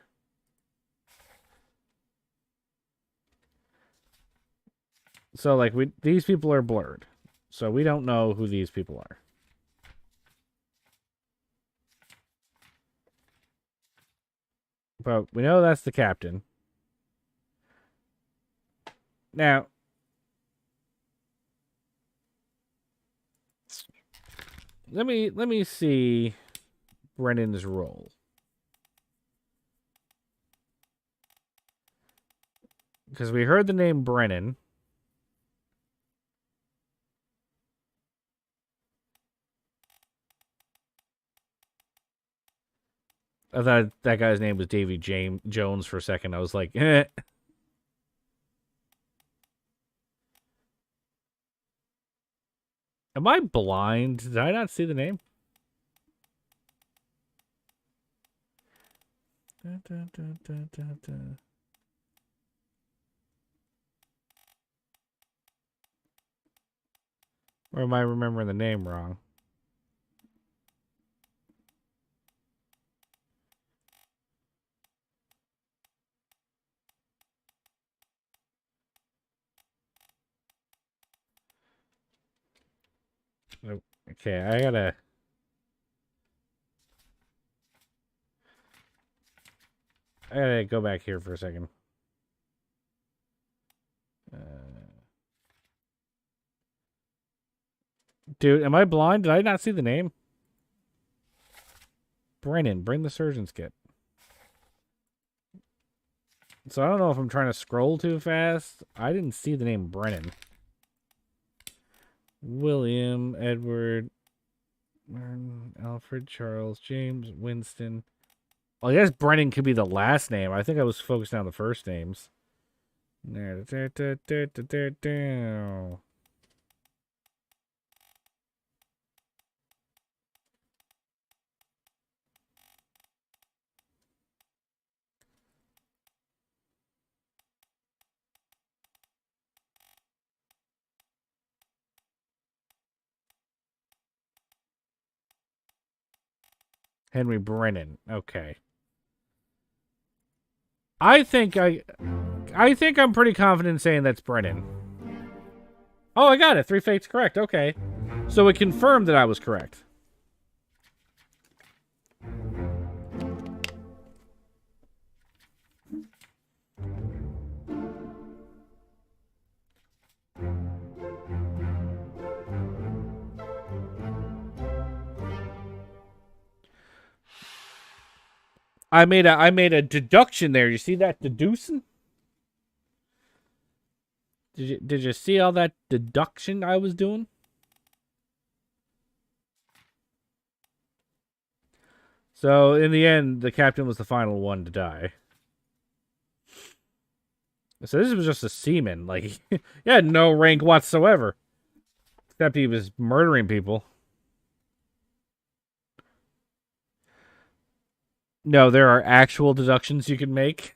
So like these people are blurred, so we don't know who these people are. But we know that's the captain. Now, let me see Brennan's role. Because we heard the name Brennan. I thought that guy's name was Davy Jones for a second. I was like, eh. Am I blind? Did I not see the name? Or am I remembering the name wrong? Okay, I gotta go back here for a second. Dude, am I blind? Did I not see the name? Brennan, bring the surgeon's kit. So I don't know if I'm trying to scroll too fast. I didn't see the name Brennan. William, Edward, Alfred, Charles, James, Winston. Well, I guess Brennan could be the last name. I think I was focused on the first names. Henry Brennan. Okay. I think I'm pretty confident in saying that's Brennan. Oh, I got it. 3 fates correct. Okay. So it confirmed that I was correct. I made a deduction there. You see that deducing? Did you see all that deduction I was doing? So in the end, the captain was the final one to die. So this was just a seaman. Like, he had no rank whatsoever. Except he was murdering people. No, there are actual deductions you can make.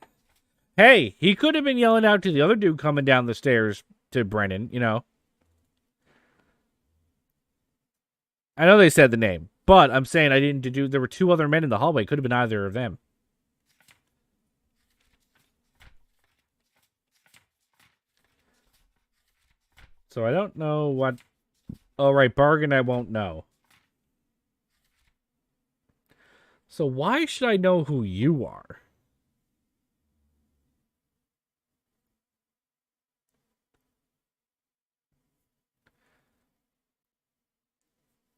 Hey, he could have been yelling out to the other dude coming down the stairs to Brennan, you know. I know they said the name, but I'm saying I didn't do. There were 2 other men in the hallway. Could have been either of them. So I don't know what. Oh, right, bargain I won't know. So why should I know who you are?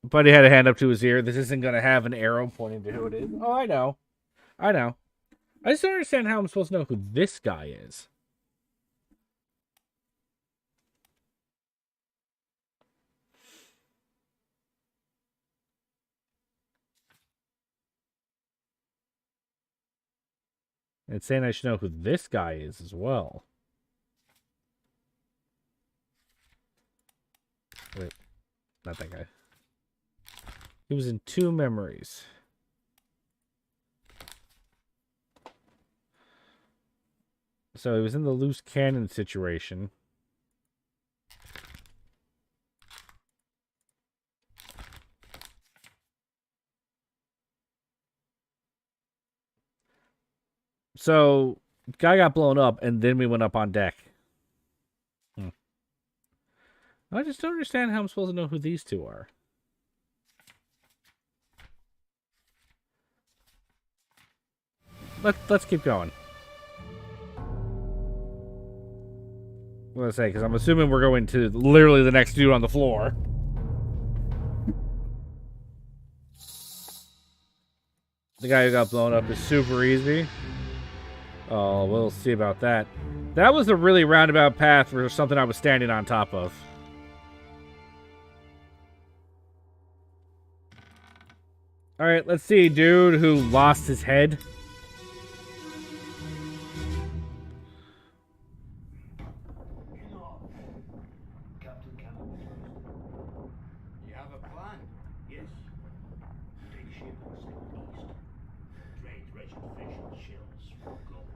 But he had a hand up to his ear. This isn't going to have an arrow pointing to who it is. Oh, I know. I know. I just don't understand how I'm supposed to know who this guy is. It's saying I should know who this guy is as well. Wait. Not that guy. He was in 2 memories. So he was in the loose cannon situation. So, guy got blown up, and then we went up on deck. I just don't understand how I'm supposed to know who these two are. Let's keep going. What was I say? Because I'm assuming we're going to literally the next dude on the floor. The guy who got blown up is super easy. Oh, we'll see about that. That was a really roundabout path for something I was standing on top of. Alright, let's see. Dude who lost his head. Captain Campbell. You have a plan? Yes. Take ship and sail east. Trade treasure fish and shells for gold.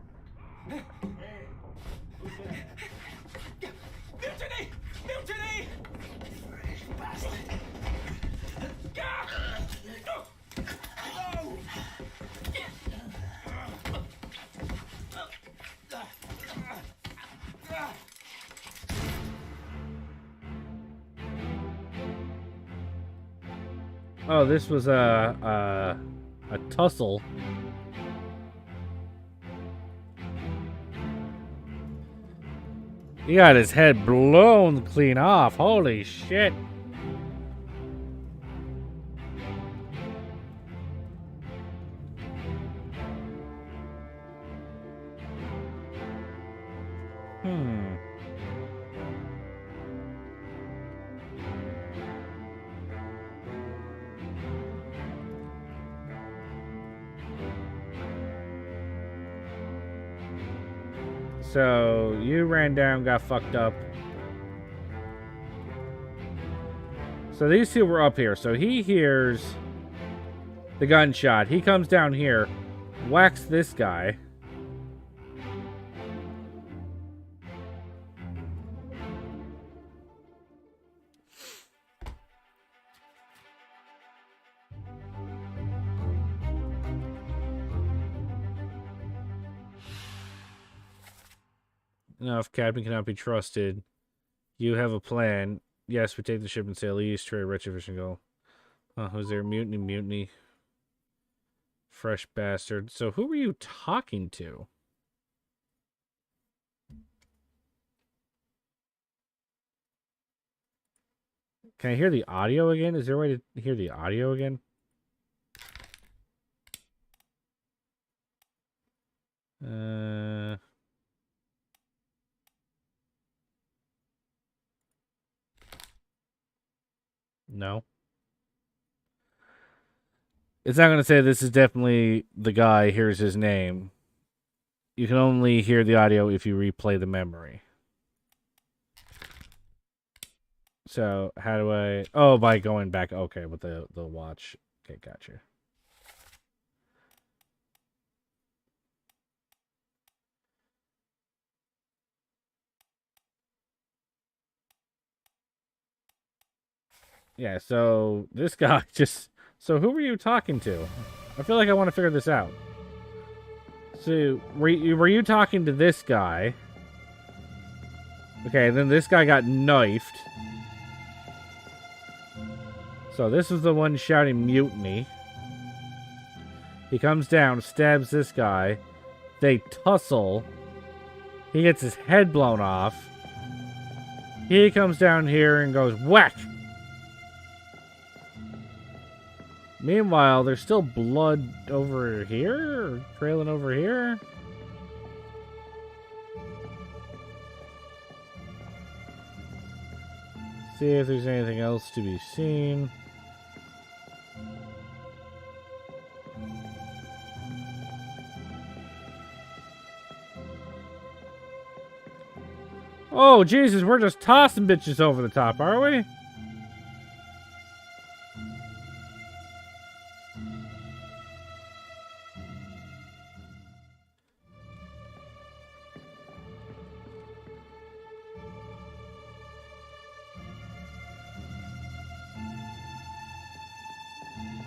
Hey, who's there? Mutiny! Mutiny! Fresh bastard. Oh, this was a tussle. He got his head blown clean off. Holy shit. So, you ran down, got fucked up. So these two were up here. So he hears the gunshot. He comes down here, whacks this guy. No, if Captain cannot be trusted, you have a plan. Yes, we take the ship and sail east, trade rich fish and go. Oh, who's there? Mutiny, mutiny. Fresh bastard. So who were you talking to? Can I hear the audio again? Is there a way to hear the audio again? No. It's not going to say this is definitely the guy. Here's his name. You can only hear the audio if you replay the memory. So, how do I... Oh, by going back. Okay, with the watch. Okay, gotcha. Yeah, so this guy just... So who were you talking to? I feel like I want to figure this out. So, were you talking to this guy? Okay, then this guy got knifed. So this is the one shouting mutiny. He comes down, stabs this guy. They tussle. He gets his head blown off. He comes down here and goes whack. Meanwhile, there's still blood over here? Or trailing over here? See if there's anything else to be seen. Oh, Jesus, we're just tossing bitches over the top, are we?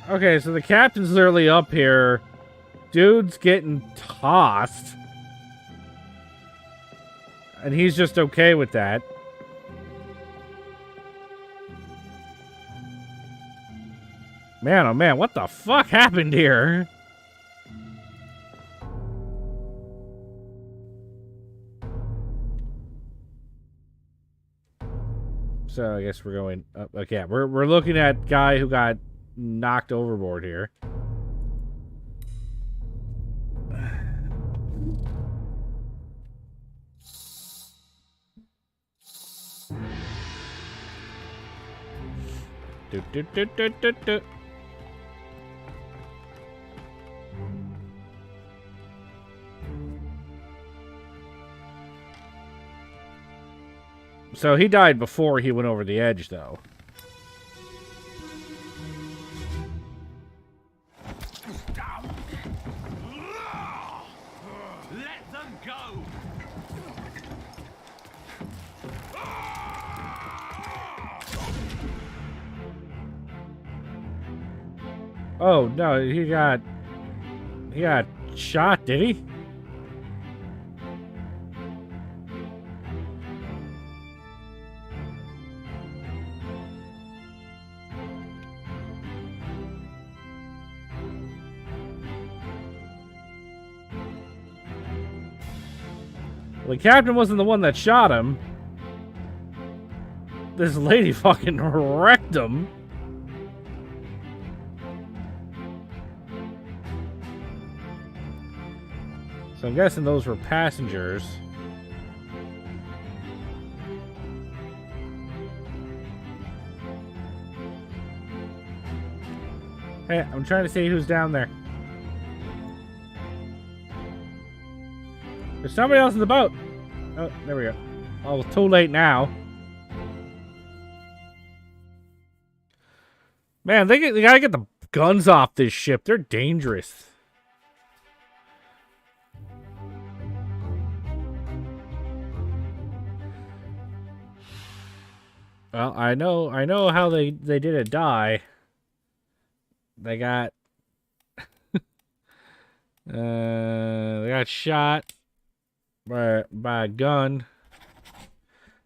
Okay, so the captain's literally up here. Dude's getting tossed. And he's just okay with that. Man, oh man, what the fuck happened here? So I guess we're going up. Okay, we're looking at guy who got knocked overboard here. Do, do, do, do, do, do. So he died before he went over the edge, though. Let them go! Oh no, he got shot, did he? Well, the captain wasn't the one that shot him. This lady fucking wrecked him. So I'm guessing those were passengers. Hey, I'm trying to see who's down there. There's somebody else in the boat. Oh, there we go. Oh, it's too late now. Man, they gotta get the guns off this ship. They're dangerous. Well, I know how they didn't die. They got they got shot by a gun.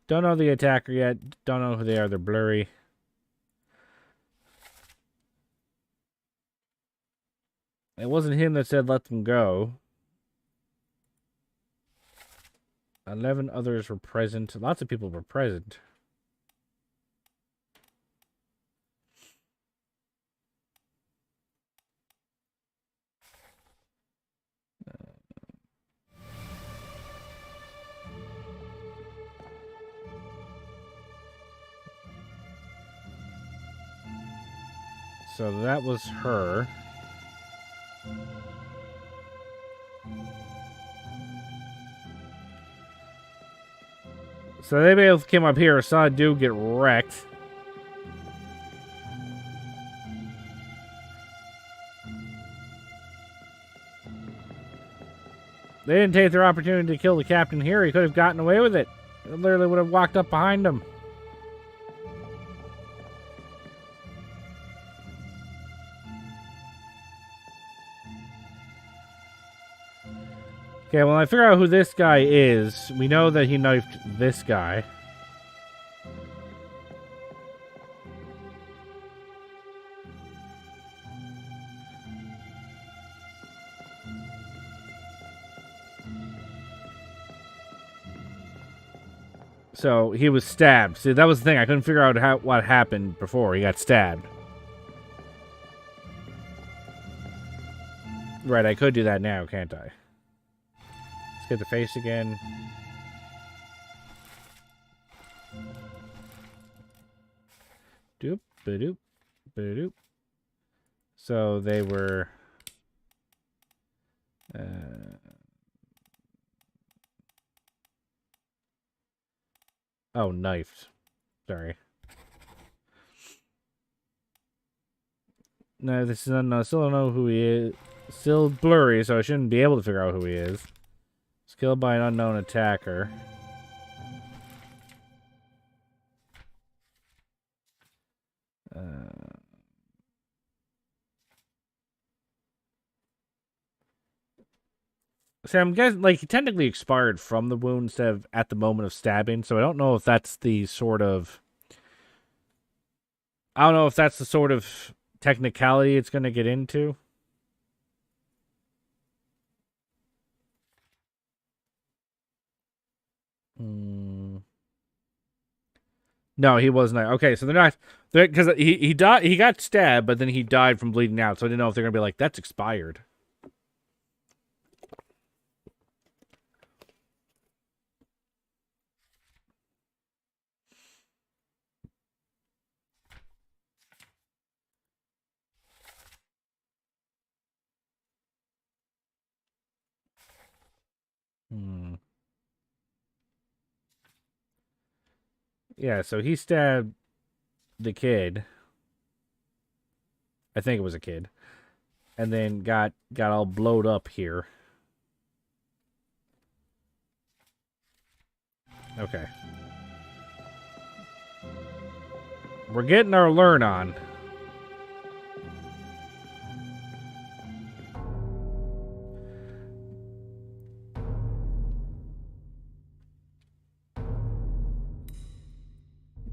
Don't know the attacker yet. Don't know who they are. They're blurry. It wasn't him that said let them go. 11 others were present. Lots of people were present. So that was her. So they both came up here, saw a dude get wrecked. They didn't take their opportunity to kill the captain here. He could have gotten away with it. They literally would have walked up behind him. Okay, well, I figure out who this guy is. We know that he knifed this guy. So, he was stabbed. See, that was the thing. I couldn't figure out what happened before he got stabbed. Right, I could do that now, can't I? Let's get the face again. Doop, ba-doop, ba-doop. So they were... oh, knifed. Sorry. No, this is no, still don't know who he is. Still blurry, so I shouldn't be able to figure out who he is. Was killed by an unknown attacker. See, I'm guessing, like, he technically expired from the wound instead of at the moment of stabbing, so I don't know if that's the sort of... I don't know if that's the sort of technicality it's going to get into. No, he wasn't. Okay, so they're not... Because he died, he got stabbed, but then he died from bleeding out, so I didn't know if they're going to be like, that's expired. Yeah, so he stabbed the kid. I think it was a kid. And then got all blowed up here. Okay. We're getting our learn on.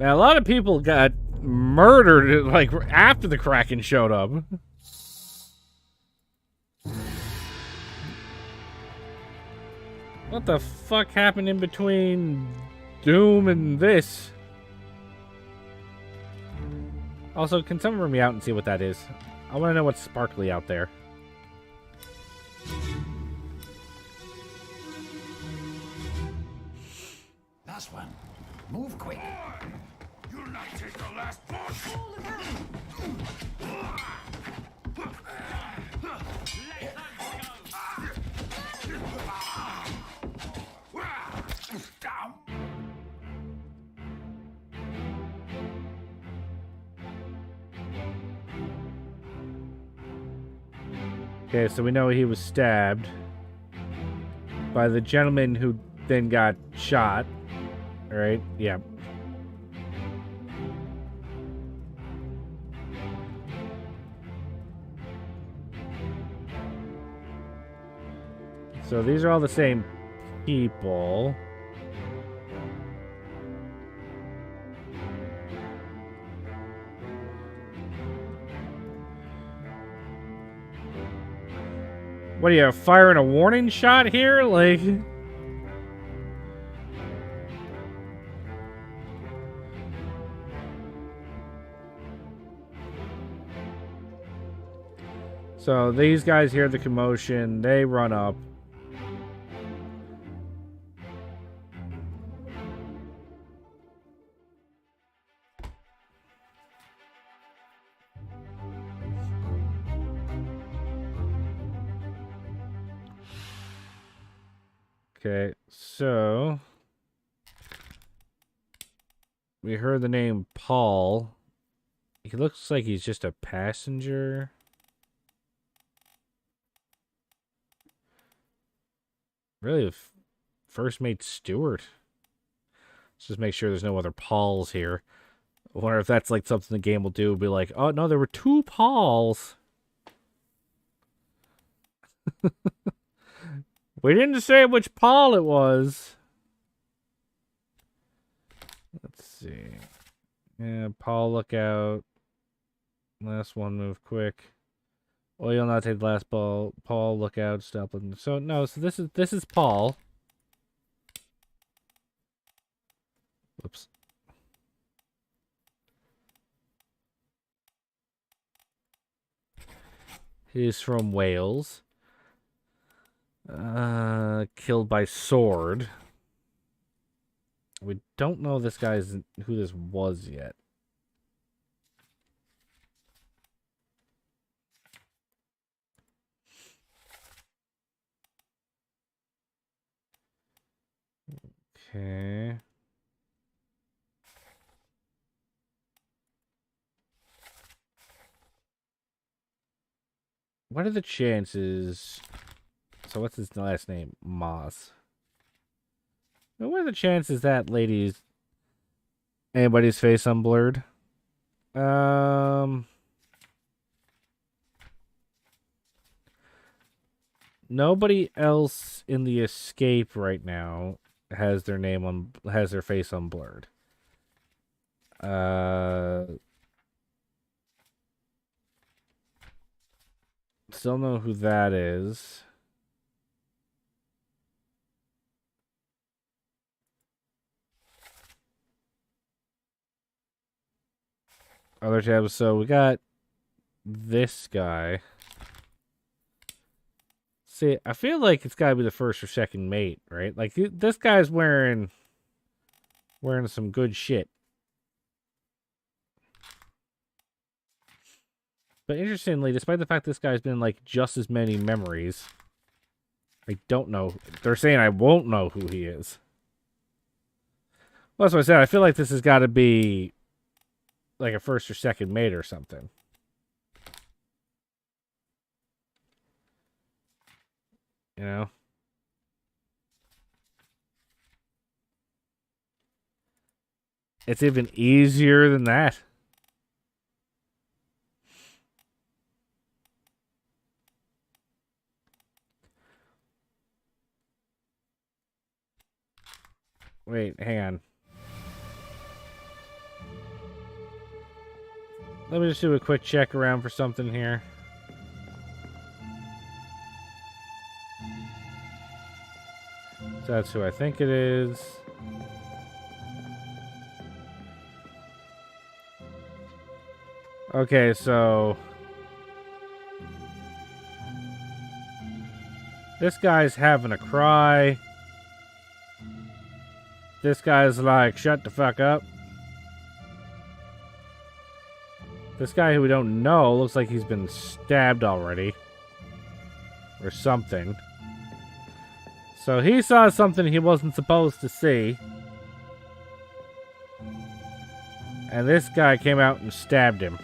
Now, a lot of people got murdered, like, after the Kraken showed up. What the fuck happened in between Doom and this? Also, can someone bring me out and see what that is? I want to know what's sparkly out there. Last one. Move quick. You'll not take the last part. Okay, so we know he was stabbed by the gentleman who then got shot. Right? Yeah. So these are all the same people. What are you, firing a warning shot here? Like... So these guys hear the commotion, they run up. Okay, so we heard the name Paul. He looks like he's just a passenger. Really, first mate Stewart. Let's just make sure there's no other Pauls here. I wonder if that's like something the game will do. Be like, oh no, there were 2 Pauls. We didn't say which Paul it was. Let's see. Yeah, Paul, look out. Last one, move quick. Oh, you'll not take the last ball. Paul, look out, stop. So no, so this is Paul. Whoops. He's from Wales. Killed by sword. We don't know this guy's who this was yet. Okay. What are the chances? So what's his last name? Moss. What are the chances that lady's anybody's face unblurred? Nobody else in the escape right now has their face unblurred. Still know who that is. Other tabs. So we got this guy. See, I feel like it's got to be the first or second mate, right? Like this guy's wearing some good shit. But interestingly, despite the fact this guy's been in, like, just as many memories, I don't know. They're saying I won't know who he is. Well, that's what I said. I feel like this has got to be like a first or second mate or something. You know? It's even easier than that. Wait, hang on. Let me just do a quick check around for something here. So that's who I think it is. Okay, so this guy's having a cry. This guy's like, shut the fuck up. This guy who we don't know looks like he's been stabbed already. Or something. So he saw something he wasn't supposed to see. And this guy came out and stabbed him.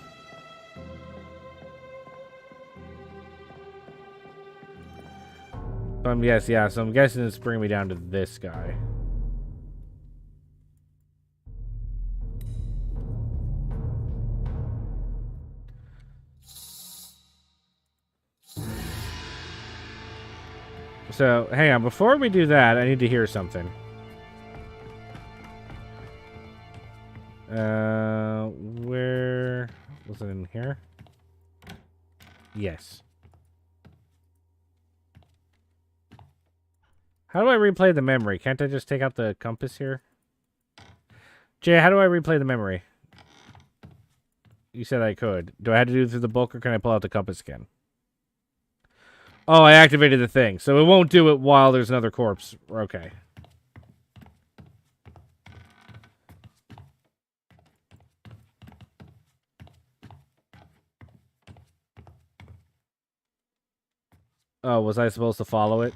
Yes, yeah, so I'm guessing it's bringing me down to this guy. So, hang on. Before we do that, I need to hear something. Where... was it in here? Yes. How do I replay the memory? Can't I just take out the compass here? Jay, how do I replay the memory? You said I could. Do I have to do it through the book, or can I pull out the compass again? Oh, I activated the thing, so it won't do it while there's another corpse. Okay. Oh, was I supposed to follow it?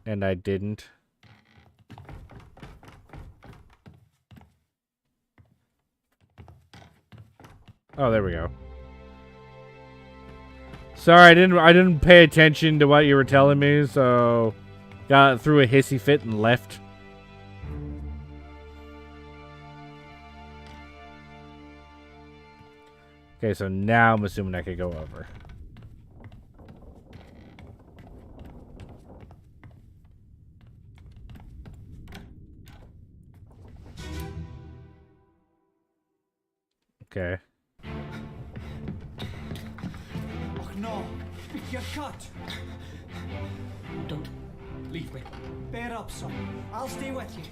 And I didn't. Oh, there we go. Sorry, I didn't pay attention to what you were telling me, so got through a hissy fit and left. Okay, so now I'm assuming I could go over. Okay. Oh no, you're cut. Don't leave me. Bear up, son. I'll stay with you.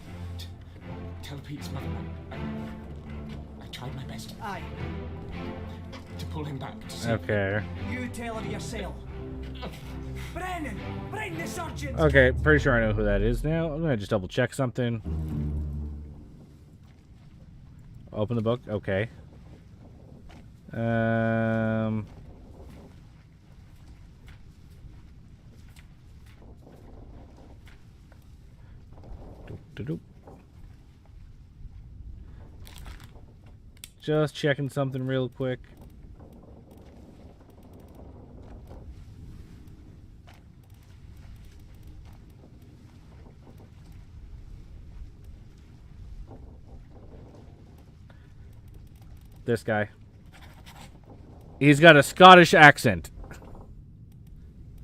Tell Pete's mother I tried my best Aye, to pull him back to see. Okay. you tell her yourself. Brennan, bring the surgeons. Okay, pretty sure I know who that is now. I'm gonna just double check something. Open the book. Okay. Doop. Just checking something real quick. This guy. He's got a Scottish accent.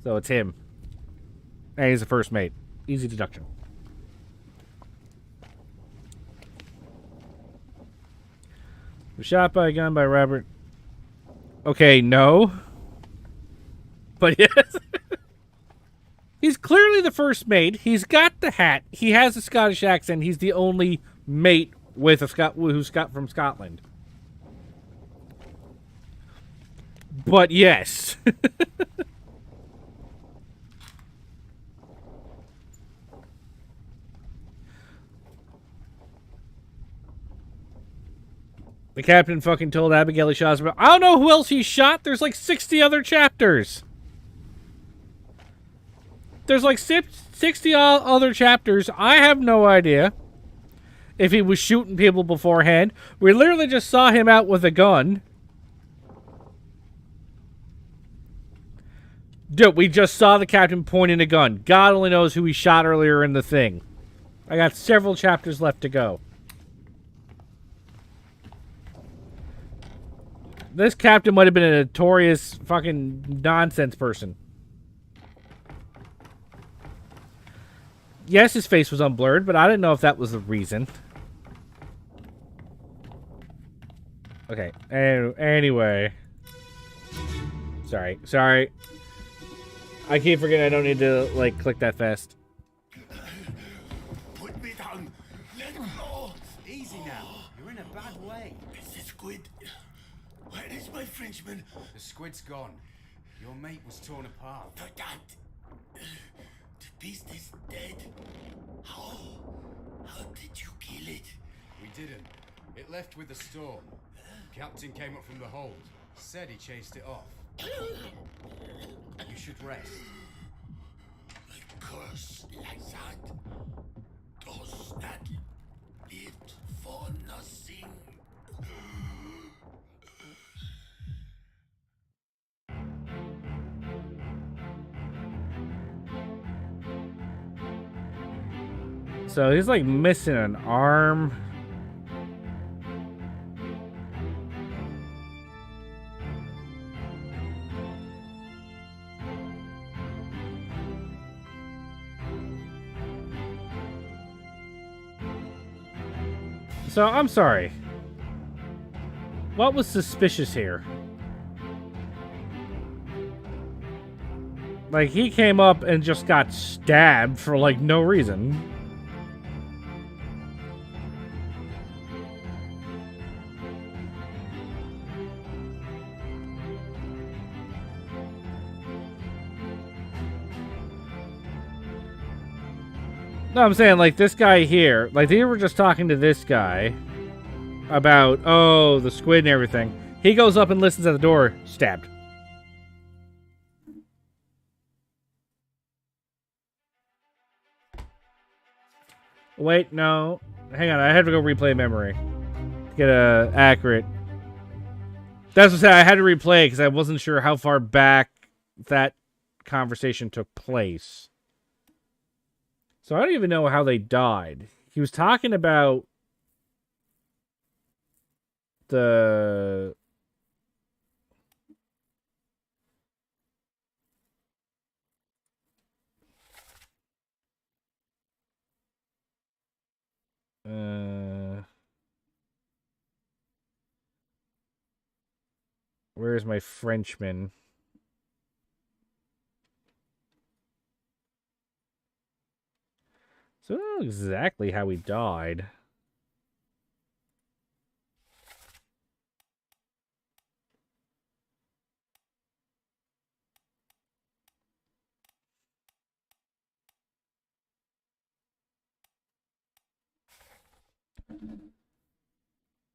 So it's him. And he's the first mate. Easy deduction. Was shot by a gun by Robert. Okay, no. But yes. He's clearly the first mate. He's got the hat. He has a Scottish accent. He's the only mate with a who's from Scotland. But yes. The captain fucking told Abigail he shot. I don't know who else he shot. There's like 60 other chapters. There's like 60 other chapters. I have no idea if he was shooting people beforehand. We literally just saw him out with a gun. Dude, we just saw the captain pointing a gun. God only knows who he shot earlier in the thing. I got several chapters left to go. This captain might have been a notorious fucking nonsense person. Yes, his face was unblurred, but I didn't know if that was the reason. Okay, anyway. Sorry. I keep forgetting I don't need to, like, click that fast. Put me down. Let go. Easy now. You're in a bad way. It's the squid. Where is my Frenchman? The squid's gone. Your mate was torn apart. The cat. The beast is dead. How? How did you kill it? We didn't. It left with the storm. Captain came up from the hold. Said he chased it off. You should rest. A curse like that does not live for nothing. So he's like missing an arm. So I'm sorry. What was suspicious here? Like, he came up and just got stabbed for like no reason. No, I'm saying, like, this guy here, like, they were just talking to this guy about, oh, the squid and everything. He goes up and listens at the door, stabbed. Wait, no. Hang on, I had to go replay memory to get a accurate. That's what I said, I had to replay because I wasn't sure how far back that conversation took place. So I don't even know how they died. He was talking about the... Where's my Frenchman? So I don't know exactly how he died.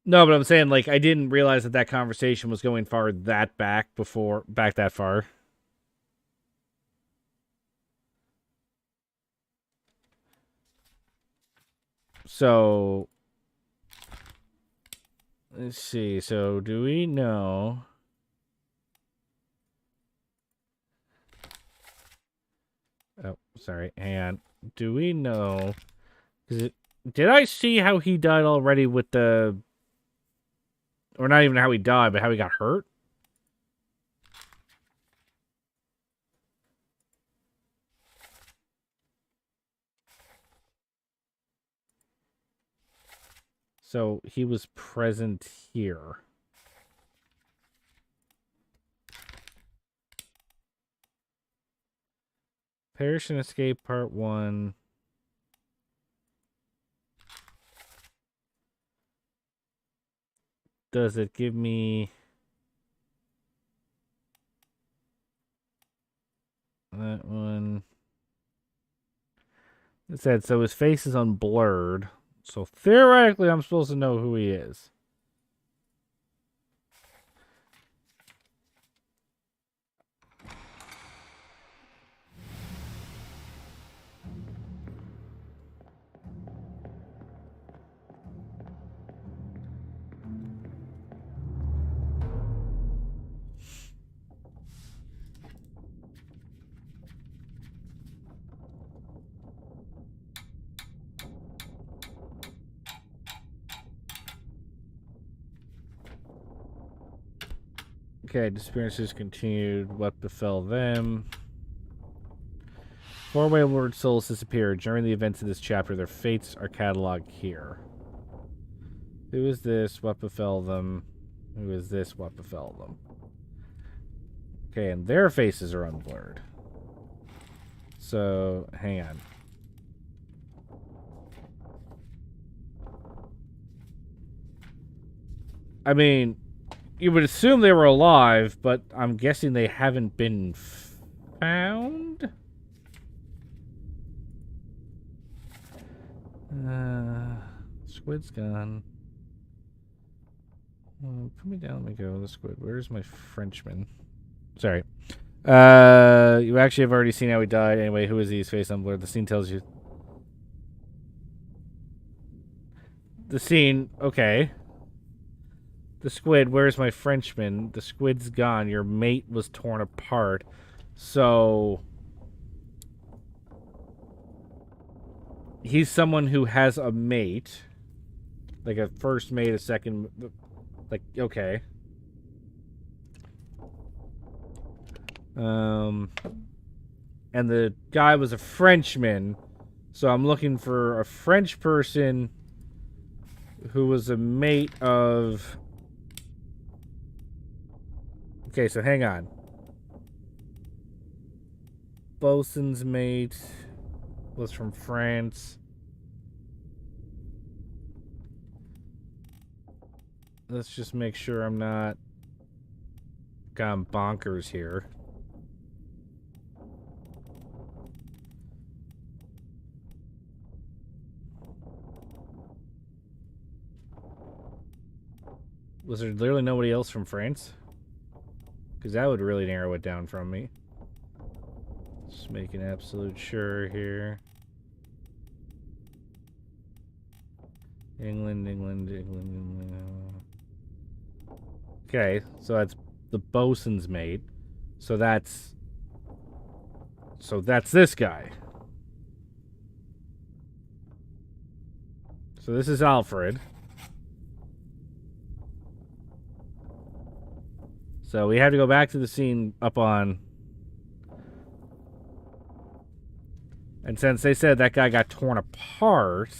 No, but I'm saying, like, I didn't realize that that conversation was going far that back that far. So, let's see. So, do we know? Oh, sorry. Hang on. Do we know? Did I see how he died already with the... Or not even how he died, but how he got hurt? So he was present here. Perish and Escape Part 1. Does it give me that one? It said, so his face is unblurred. So theoretically, I'm supposed to know who he is. Okay, disappearances continued. What befell them? 4 wayward souls disappeared. During the events of this chapter, their fates are cataloged here. Who is this? What befell them? Who is this? What befell them? Okay, and their faces are unblurred. So, hang on. I mean, you would assume they were alive, but I'm guessing they haven't been found? Squid's gone. Put me down, let me go. The squid. Where's my Frenchman? Sorry. You actually have already seen how he died. Anyway, who is he? His face unblurred. The scene tells you. The scene, okay. The squid, where's my Frenchman? The squid's gone. Your mate was torn apart. So he's someone who has a mate. Like a first mate, a second, like, okay. And the guy was a Frenchman. So I'm looking for a French person who was a mate of... Okay, so hang on. Bosun's mate was from France. Let's just make sure I'm not gone bonkers here. Was there literally nobody else from France? Because that would really narrow it down from me. Just making absolute sure here. England. Okay, so that's the bosun's mate. So that's this guy. So this is Alfred. So we have to go back to the scene up on... And since they said that guy got torn apart...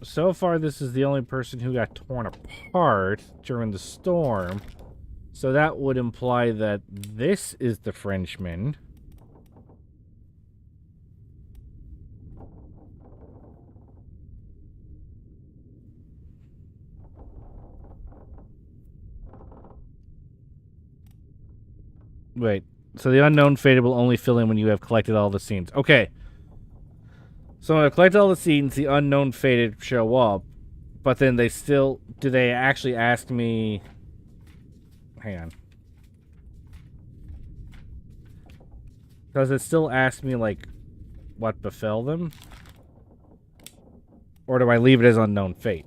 So far, this is the only person who got torn apart during the storm. So that would imply that this is the Frenchman. Wait, so the unknown fated will only fill in when you have collected all the scenes. Okay. So when I collect all the scenes, the unknown fated show up, but then they still... Do they actually ask me... Hang on. Does it still ask me, like, what befell them? Or do I leave it as unknown fate?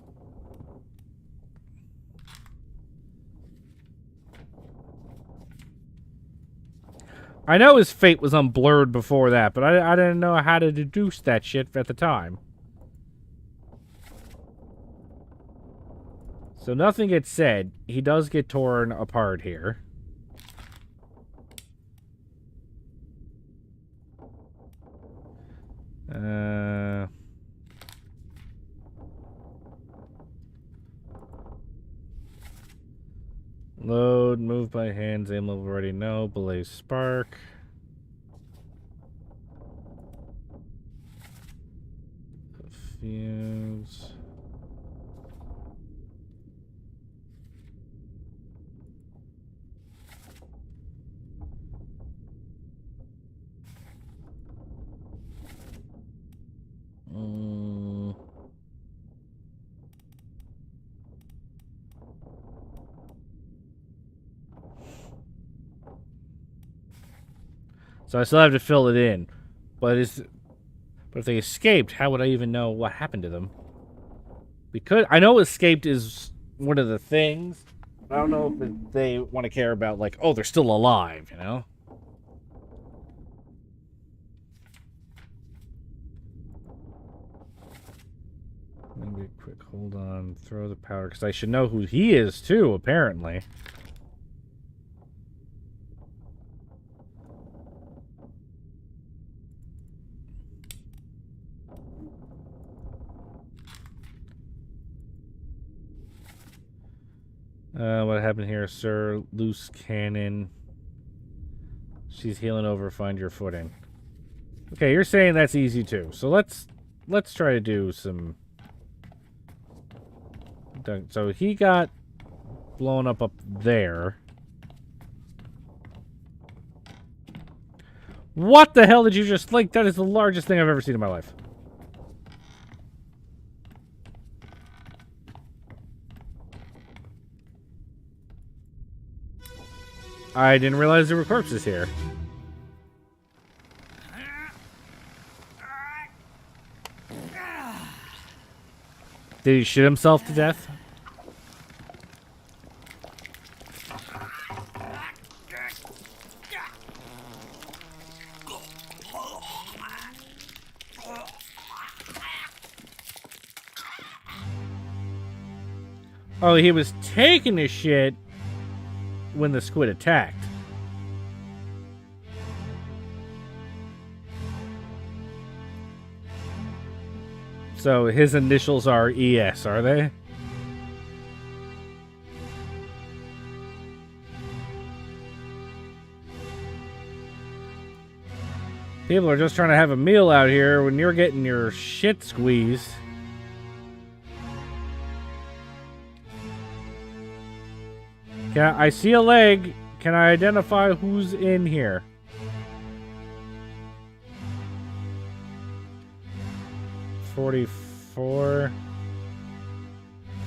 I know his fate was unblurred before that, but I didn't know how to deduce that shit at the time. So nothing gets said. He does get torn apart here. Load, move by hands, aim level already know, blaze spark. Fuse. So I still have to fill it in. But if they escaped, how would I even know what happened to them? Because I know escaped is one of the things. I don't know if they want to care about, like, oh, they're still alive, you know? Maybe a quick hold on, throw the powder, because I should know who he is, too, apparently. What happened here, sir? Loose cannon. She's healing over. Find your footing. Okay, you're saying that's easy too. So let's try to do some. So he got blown up there. What the hell did you just like? That is the largest thing I've ever seen in my life. I didn't realize there were corpses here. Did he shoot himself to death? Oh, he was taking his shit when the squid attacked. So his initials are ES, are they? People are just trying to have a meal out here when you're getting your shit squeezed. I see a leg. Can I identify who's in here? $44.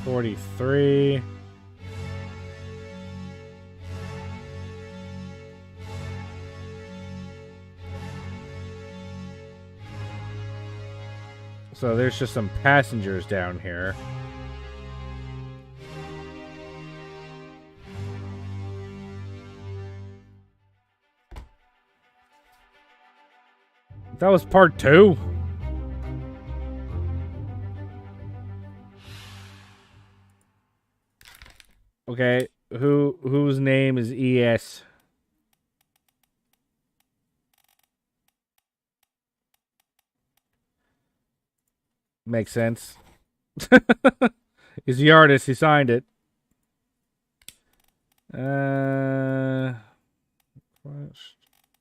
$43. So there's just some passengers down here. That was part 2. Okay, whose name is ES? Makes sense. He's the artist, he signed it. Crushed.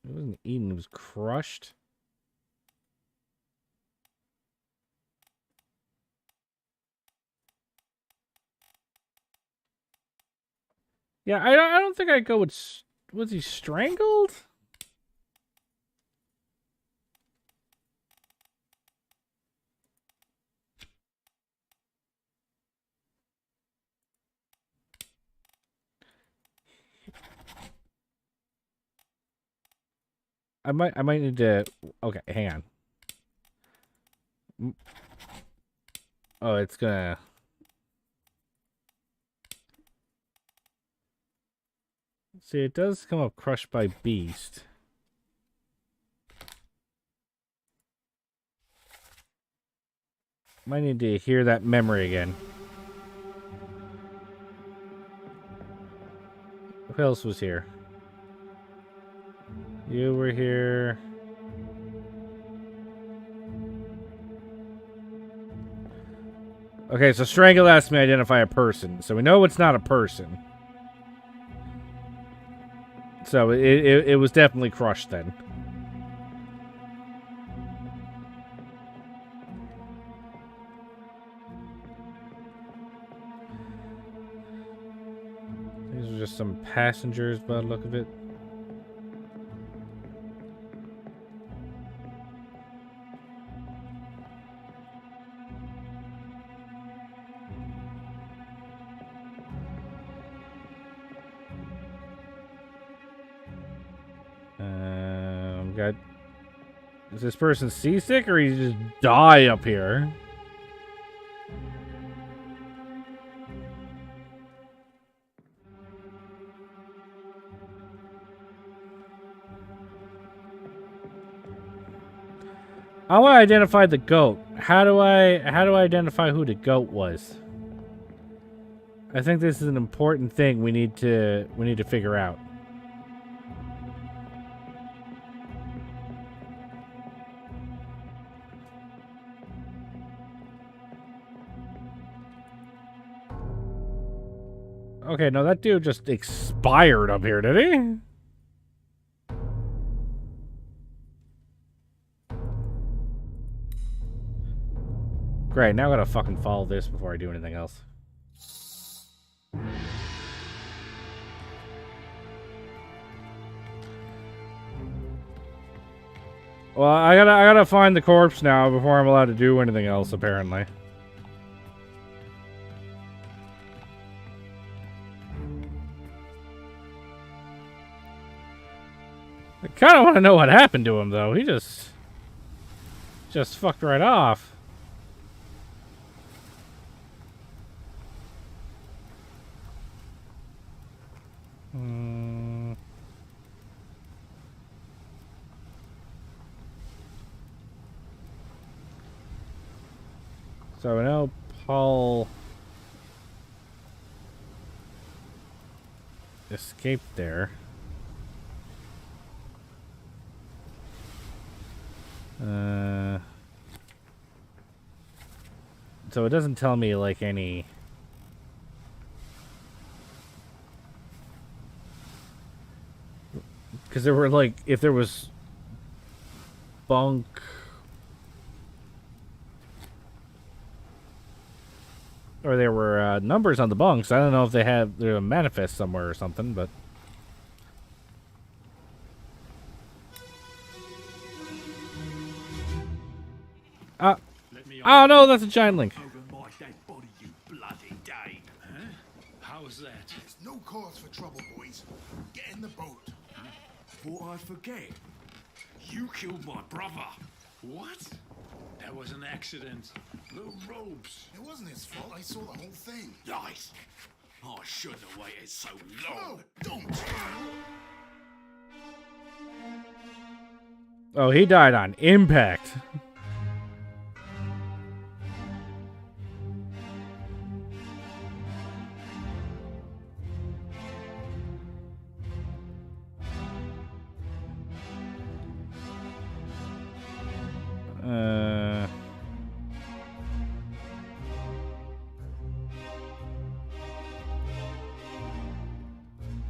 It wasn't eaten, it was crushed. Yeah, I don't think I'd go with... Was he strangled? I might need to... Okay, hang on. Oh, it's gonna... See, it does come up crushed by beast. Might need to hear that memory again. Who else was here? You were here. Okay, so strangle asked me to identify a person. So we know it's not a person. So it was definitely crushed then. These are just some passengers by the look of it. Got. Is this person seasick or he just die up here? I want to identify the goat. How do I identify who the goat was? I think this is an important thing we need to figure out. Okay, no, that dude just expired up here, did he? Great, now I gotta fucking follow this before I do anything else. Well, I gotta find the corpse now before I'm allowed to do anything else, apparently. I kind of want to know what happened to him, though. He just fucked right off. So I know Paul escaped there. So it doesn't tell me like any. Because there were like, if there was bunk. Or there were numbers on the bunks. I don't know if they're a manifest somewhere or something, but. Oh no, that's a giant link. Over my dead body, you bloody Dane. Huh? How's that? There's no cause for trouble, boys. Get in the boat. Thought I'd forget. You killed my brother. What? That was an accident. The ropes. It wasn't his fault. I saw the whole thing. Lies. I shouldn't have waited so long. No, don't. Oh, he died on impact.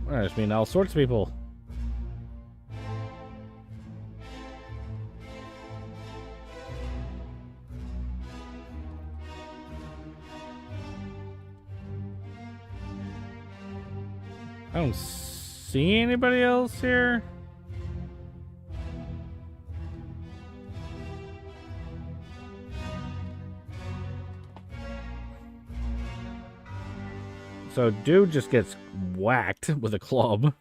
I just mean all sorts of people. I don't see anybody else here. So dude just gets whacked with a club.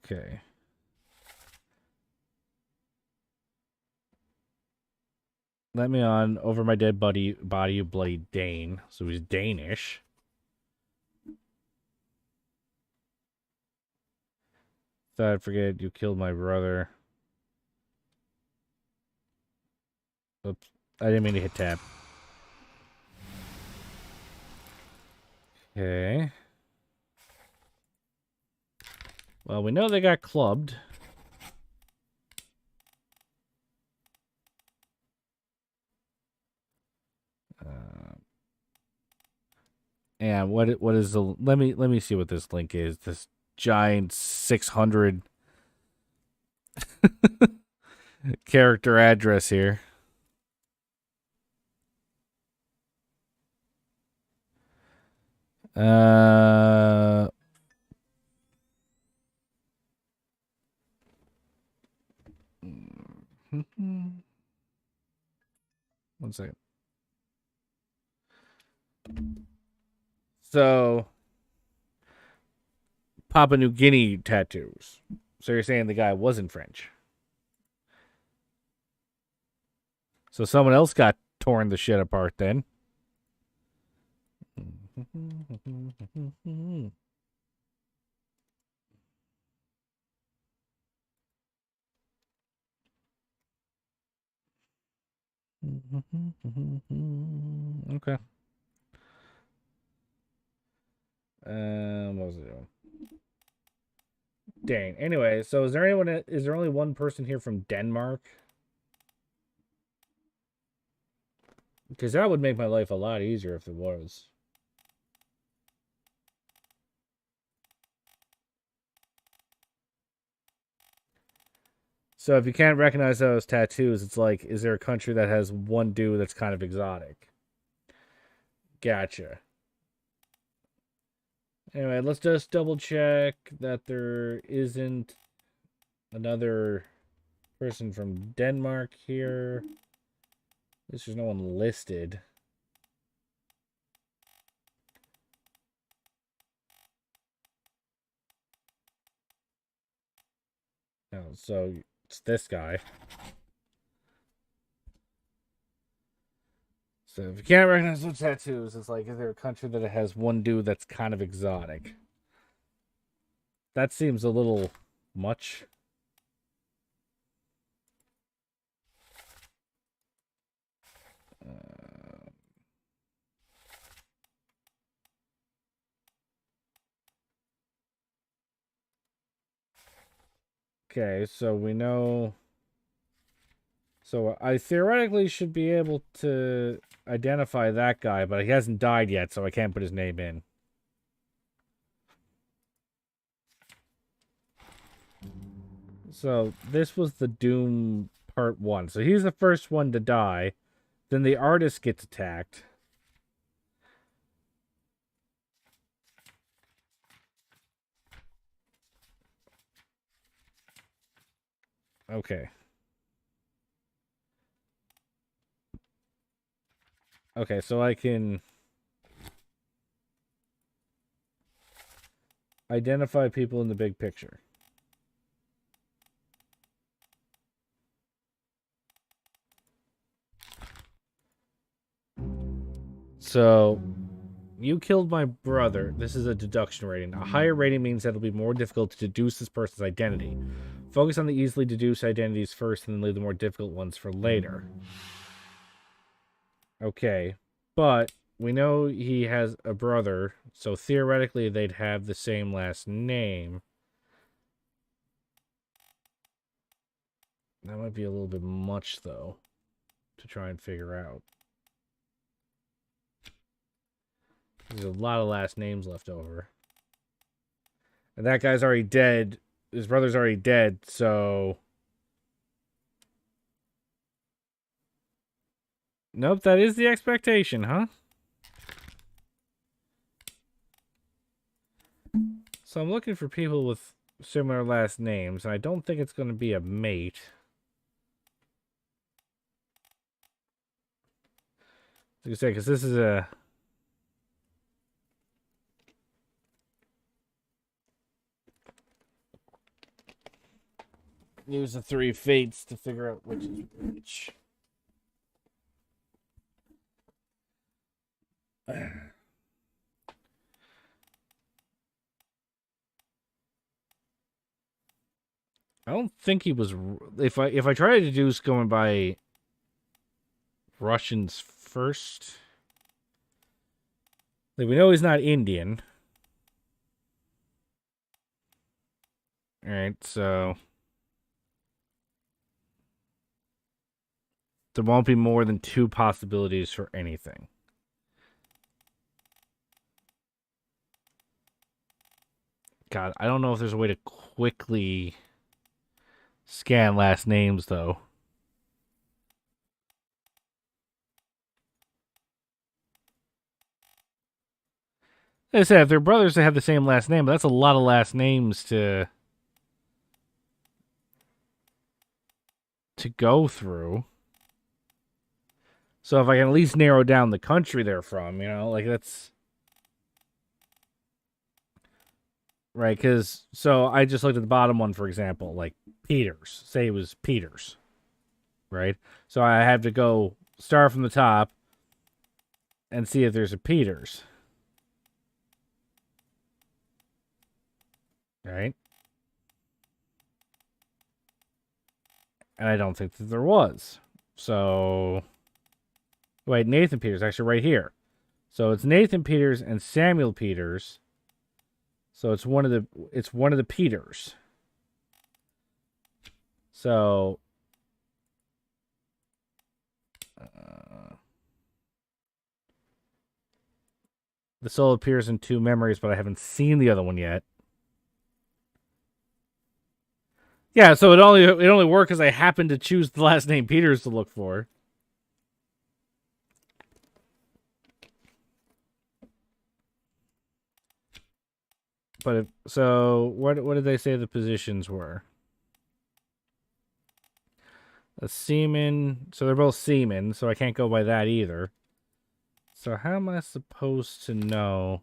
Okay. Let me on over my dead body, you bloody Dane. So he's Danish. Thought I'd forget you killed my brother. Oops. I didn't mean to hit tab. Okay. Well, we know they got clubbed. And what is the let me see what this link is. This giant 600 character address here. Uh 1 second. So, Papua New Guinea tattoos. So you're saying the guy wasn't French? So someone else got torn the shit apart then. Okay. What was it doing? Dang. Anyway, so is there anyone? Is there only one person here from Denmark? Because that would make my life a lot easier if there was. So if you can't recognize those tattoos, it's like, is there a country that has one dude that's kind of exotic? Gotcha. Anyway, let's just double check that there isn't another person from Denmark here. At least there's no one listed. Oh, so it's this guy. So if you can't recognize those tattoos, it's like, is there a country that has one dude that's kind of exotic? That seems a little much. Okay, so we know. So I theoretically should be able to identify that guy, but he hasn't died yet, so I can't put his name in. So this was the Doom Part 1. So he's the first one to die. Then the artist gets attacked. Okay. Okay, so I can identify people in the big picture. So, you killed my brother. This is a deduction rating. A higher rating means that it'll be more difficult to deduce this person's identity. Focus on the easily deduced identities first and then leave the more difficult ones for later. Okay, but we know he has a brother, so theoretically they'd have the same last name. That might be a little bit much, though, to try and figure out. There's a lot of last names left over. And that guy's already dead. His brother's already dead, so... Nope, that is the expectation, huh? So I'm looking for people with similar last names, and I don't think it's going to be a mate. Like I say, because this is a... Use the 3 fates to figure out which is which. I don't think he was. If I try to deduce going by Russians first, like we know he's not Indian. All right, so there won't be more than 2 possibilities for anything. God, I don't know if there's a way to quickly scan last names, though. Like I said, if they're brothers that have the same last name, but that's a lot of last names to go through. So if I can at least narrow down the country they're from, you know, like that's... Right, because... So I just looked at the bottom one, for example, like Peters. Say it was Peters. Right? So I have to go start from the top and see if there's a Peters. Right? And I don't think that there was. So... Wait, Nathan Peters, actually right here. So it's Nathan Peters and Samuel Peters. So it's one of the Peters. So the soul appears in 2 memories, but I haven't seen the other one yet. Yeah, so it only worked because I happened to choose the last name Peters to look for. But what did they say the positions were? A seaman. So they're both seamen, so I can't go by that either. So how am I supposed to know?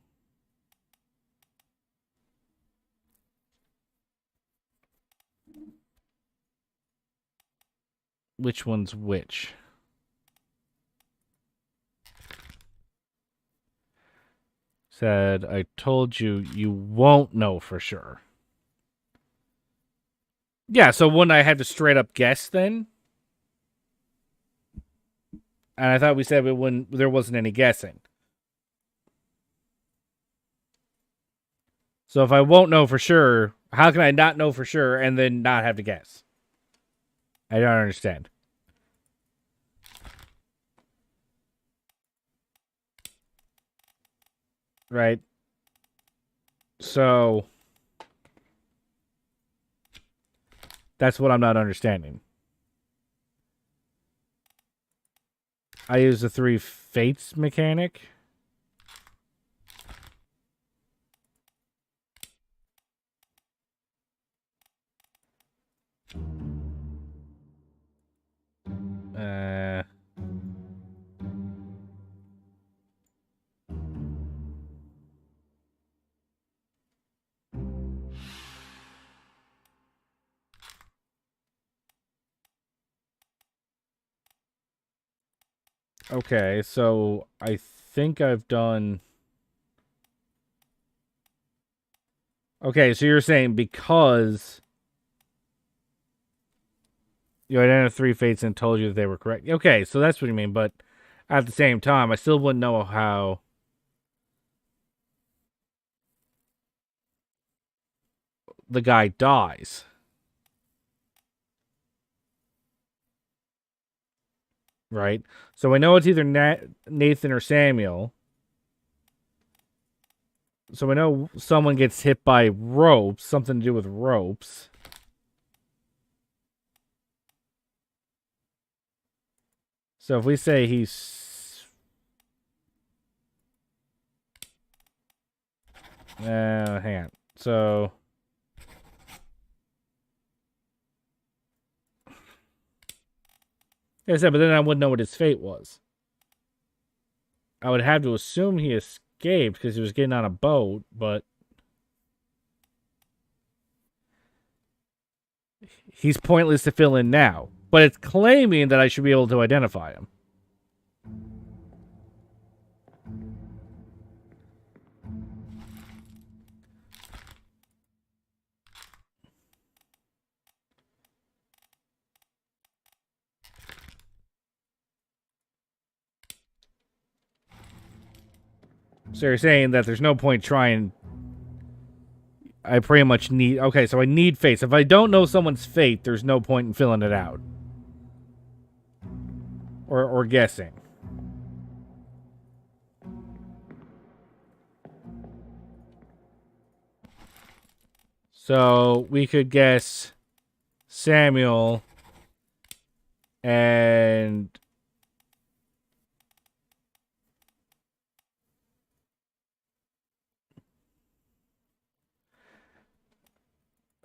Which one's which? Said, I told you, you won't know for sure. Yeah, so wouldn't I have to straight up guess then? And I thought we said there wasn't any guessing. So if I won't know for sure, how can I not know for sure and then not have to guess? I don't understand. Right? So that's what I'm not understanding. I use the 3 fates mechanic. Okay, so I think I've done... Okay, so you're saying because you identified 3 fates and told you that they were correct. Okay, so that's what you mean, but at the same time, I still wouldn't know how the guy dies. Right? So I know it's either Nathan or Samuel. So I know someone gets hit by ropes, something to do with ropes. So if we say he's... hang on. So... Like I said, but then I wouldn't know what his fate was. I would have to assume he escaped because he was getting on a boat, but... He's pointless to fill in now. But it's claiming that I should be able to identify him. So you're saying that there's no point trying. I pretty much need. Okay, so I need face. If I don't know someone's fate, there's no point in filling it out. Or guessing. So we could guess Samuel and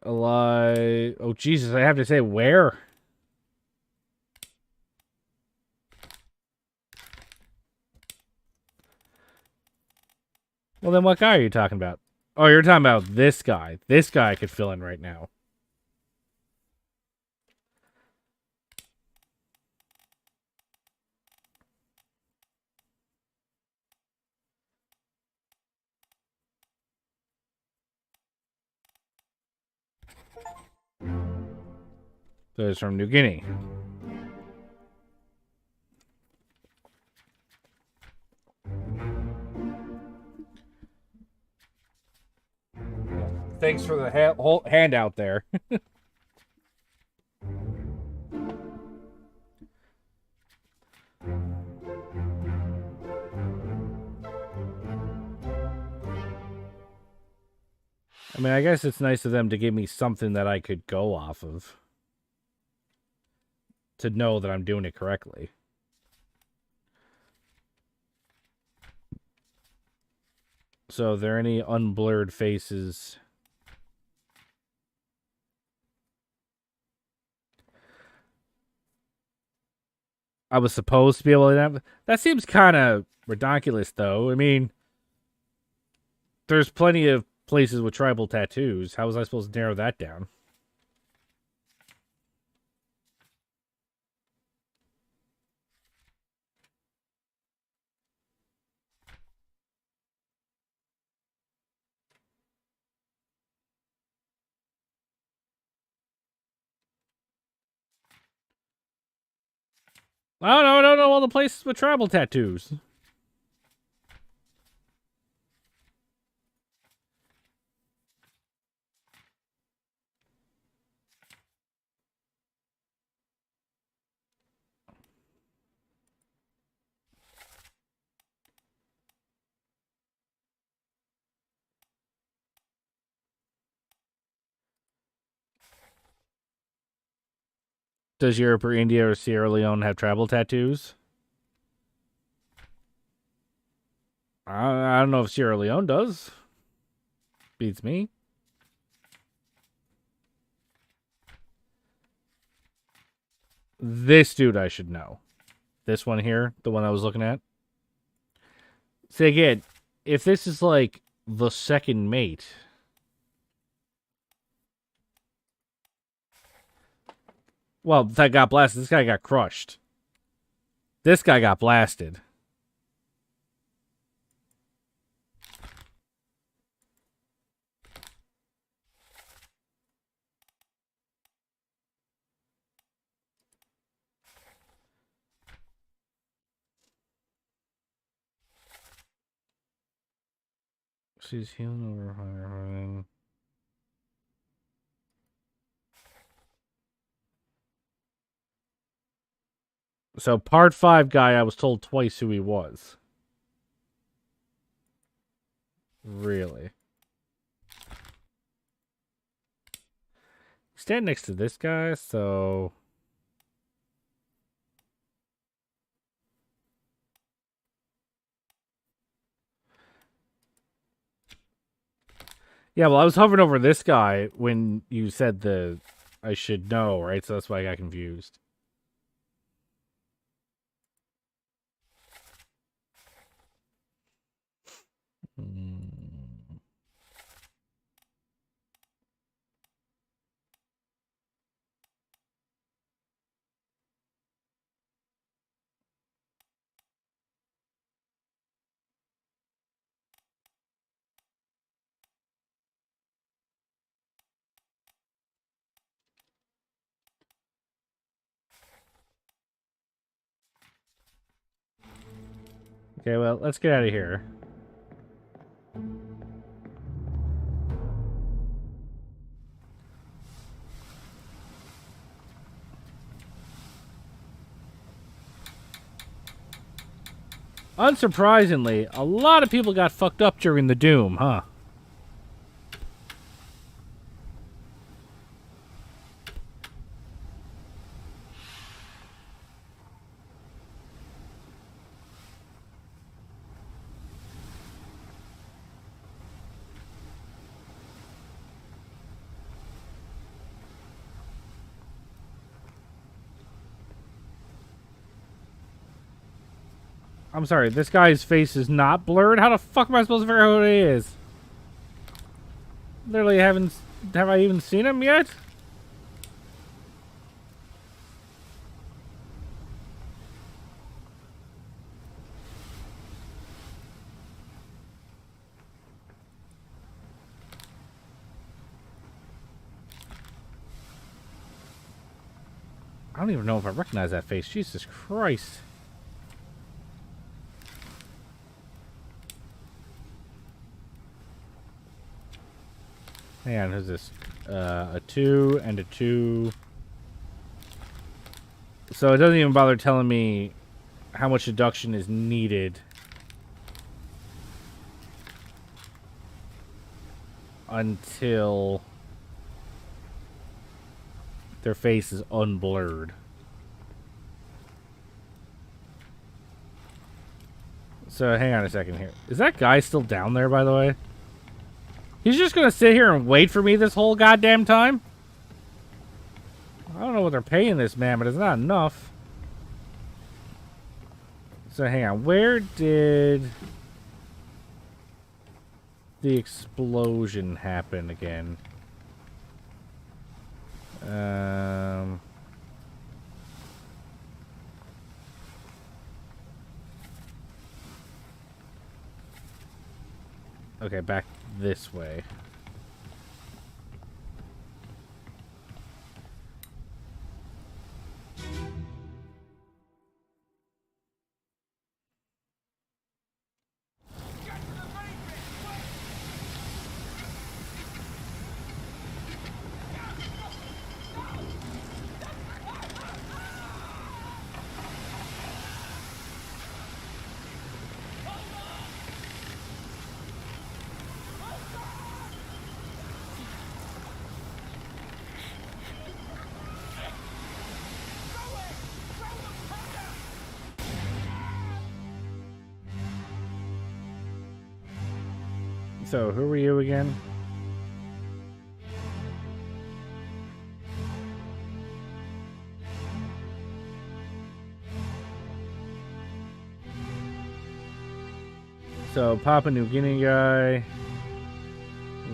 Eli. Oh Jesus! I have to say where. Well, then what guy are you talking about? Oh, you're talking about this guy. This guy I could fill in right now. So it's from New Guinea. Thanks for the whole handout there. I mean, I guess it's nice of them to give me something that I could go off of. To know that I'm doing it correctly. So, are there any unblurred faces? I was supposed to be able to have. That seems kind of ridiculous, though. I mean, there's plenty of places with tribal tattoos. How was I supposed to narrow that down? Oh, no, I don't know all the places with tribal tattoos. Does Europe or India or Sierra Leone have tribal tattoos? I don't know if Sierra Leone does. Beats me. This dude I should know. This one here, the one I was looking at. See, again, if this is like the second mate. Well, that got blasted. This guy got crushed. This guy got blasted. She's healing over. So part 5 guy, I was told twice who he was. Really? Stand next to this guy, so... Yeah, well, I was hovering over this guy when you said the I should know, right? So that's why I got confused. Okay, well, let's get out of here. Unsurprisingly, a lot of people got fucked up during the Doom, huh? I'm sorry, this guy's face is not blurred? How the fuck am I supposed to figure out who he is? Literally have I even seen him yet? I don't even know if I recognize that face. Jesus Christ. Hang on, who's this? A 2 and a 2. So it doesn't even bother telling me how much deduction is needed until their face is unblurred. So hang on a second here. Is that guy still down there, by the way? He's just gonna sit here and wait for me this whole goddamn time? I don't know what they're paying this man, but it's not enough. So hang on, where did the explosion happen again? Okay, back this way. So, who were you again? So, Papua New Guinea guy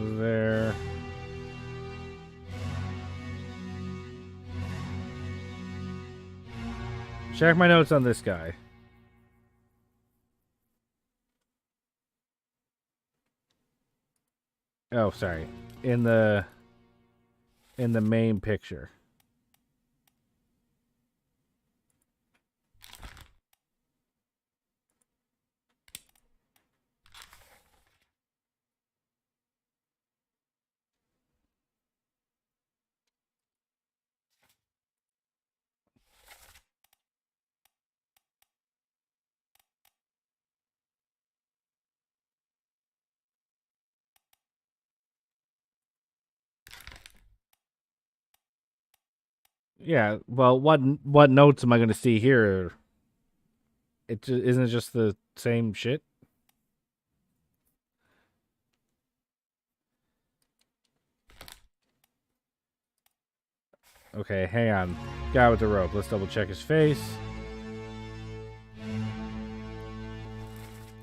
was there. Check my notes on this guy. Oh, sorry. In the main picture. Yeah, well, what notes am I going to see here? Isn't it just the same shit? Okay, hang on. Guy with the rope. Let's double check his face.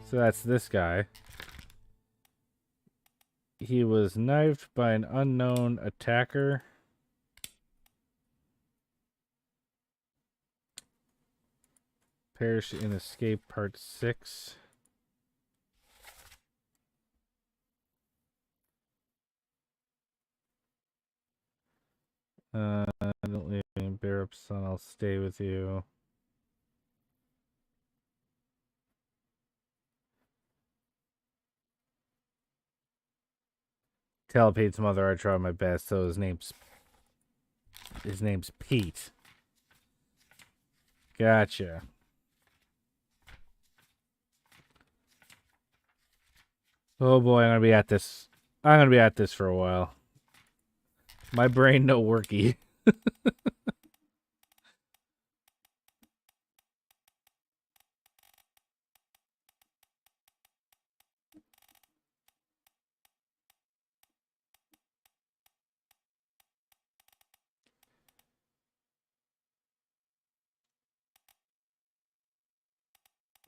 So that's this guy. He was knifed by an unknown attacker. Perished in Escape Part 6. Don't leave me, bear up, son. I'll stay with you. Tell Pete's mother I tried my best. So his name's Pete. Gotcha. Oh boy, I'm gonna be at this. I'm gonna be at this for a while. My brain no worky.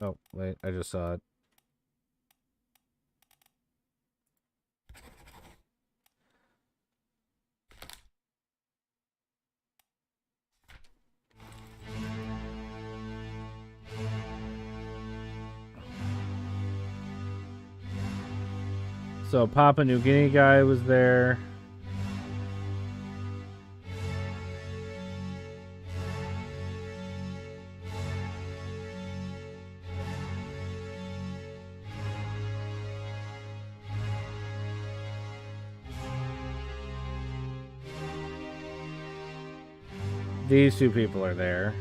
Oh, wait, I just saw it. So Papua New Guinea guy was there. These two people are there.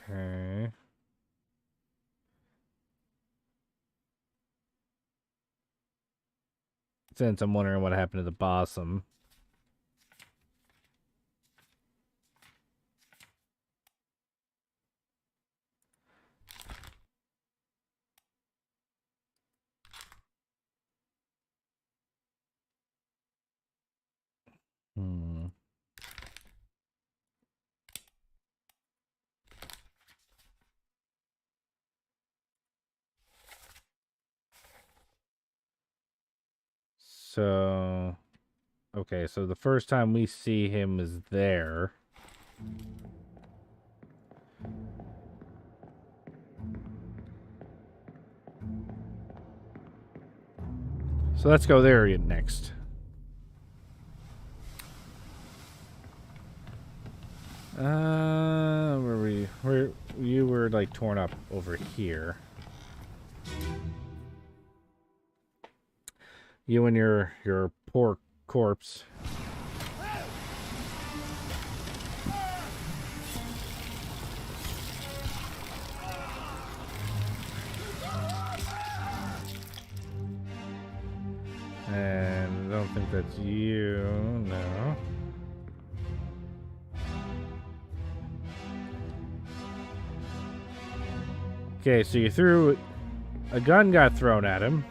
Okay. Since I'm wondering what happened to the Bossum. So, okay, so the first time we see him is there. So let's go there next. Where were you? Where you were like torn up over here. You and your poor corpse. And I don't think that's you, no. Okay, so you threw... A gun got thrown at him.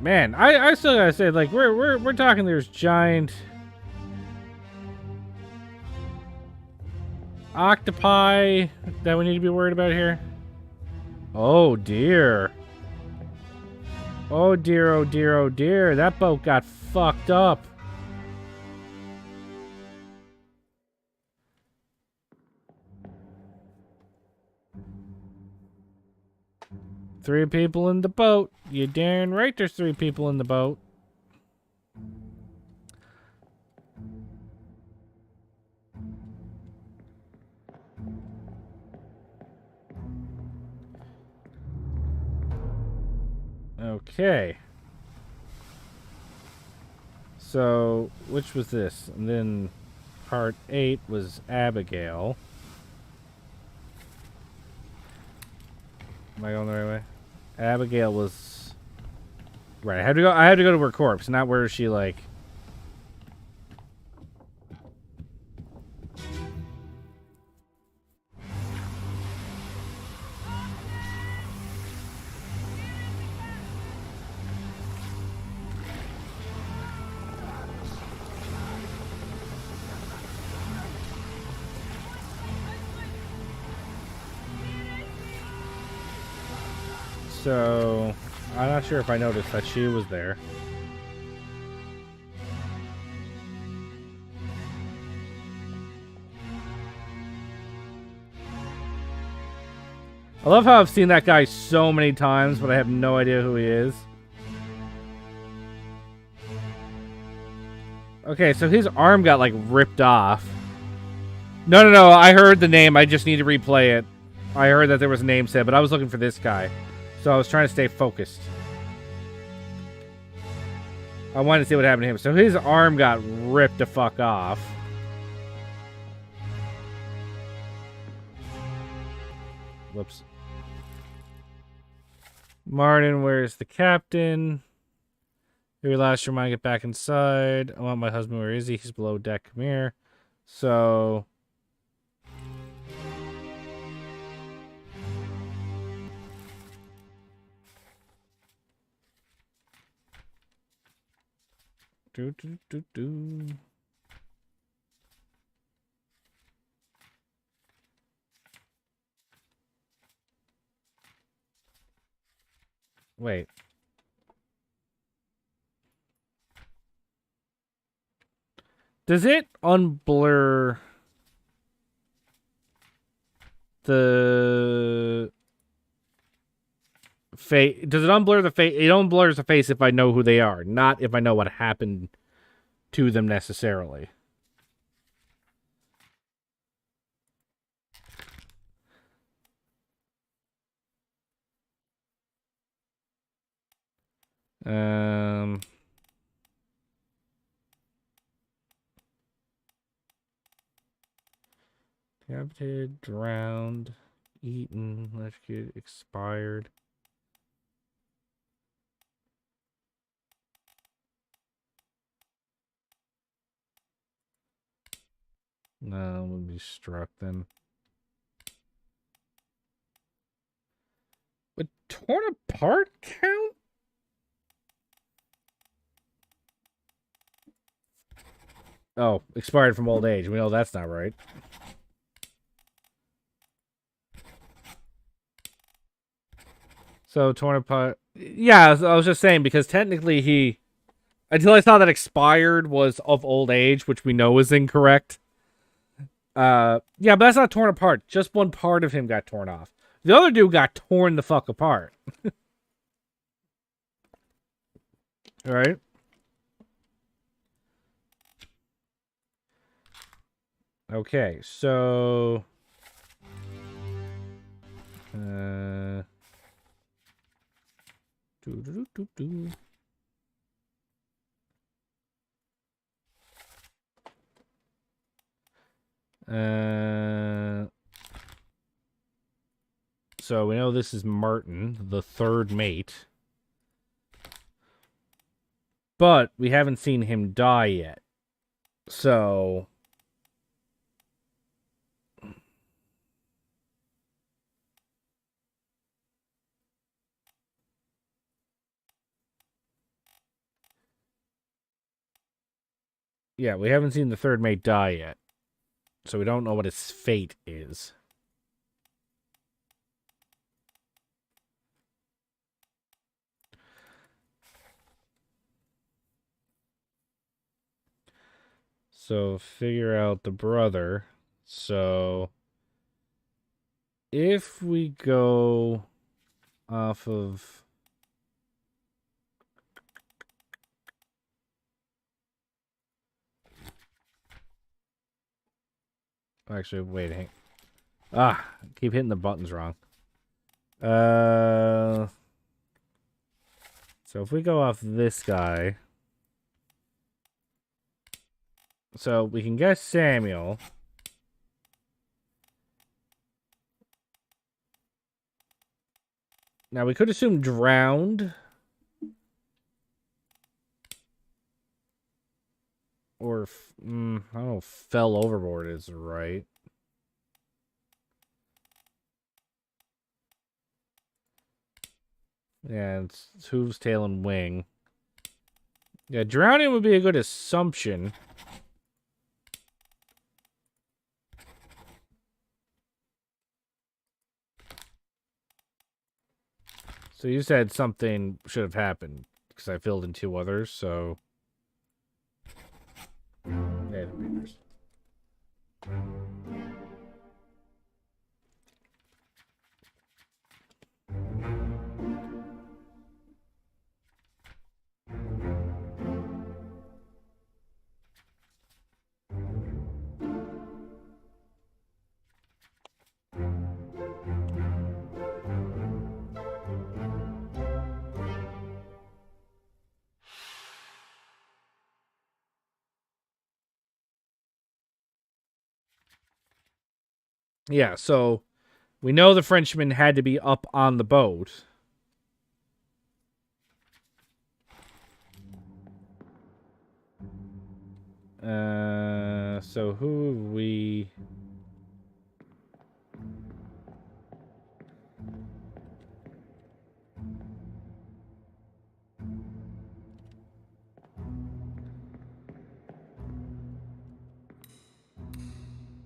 Man, I still gotta say, like, we're talking there's giant... octopi that we need to be worried about here. Oh dear. Oh dear, oh dear, oh dear. That boat got fucked up. Three people in the boat. You darn right there's three people in the boat. Okay. So, which was this? And then part 8 was Abigail. Am I going the right way? Abigail was... Right, I had to go to her corpse, not where she, like... So, I'm not sure if I noticed that she was there. I love how I've seen that guy so many times, but I have no idea who he is. Okay, so his arm got, like, ripped off. No, I heard the name. I just need to replay it. I heard that there was a name said, but I was looking for this guy. So I was trying to stay focused. I wanted to see what happened to him. So his arm got ripped the fuck off. Whoops. Martin, where's the captain? Here we last remind, get back inside. I want my husband. Where is he? He's below deck. Come here. So... Wait. Does it unblur the face? Does it unblur the face? It unblurs the face if I know who they are, not if I know what happened to them necessarily. Decapitated, drowned, eaten, electrocuted, expired. No, we'll be struck then. Would torn apart count? Oh, expired from old age. We know that's not right. So torn apart. Yeah, I was just saying because technically he, until I saw that expired was of old age, which we know is incorrect. Yeah, but that's not torn apart. Just one part of him got torn off. The other dude got torn the fuck apart. All right. Okay, so so we know this is Martin, the third mate. But we haven't seen him die yet. So yeah, we haven't seen the third mate die yet. So we don't know what his fate is. So figure out the brother. So if we go off of actually, wait, hang. Keep hitting the buttons wrong. So if we go off this guy, so we can guess Samuel. Now we could assume drowned. Or, I don't know, fell overboard is right. Yeah, it's hooves, tail, and wing. Yeah, drowning would be a good assumption. So you said something should have happened, because I filled in two others, so... Yeah, the papers. Yeah, so we know the Frenchman had to be up on the boat. So who we...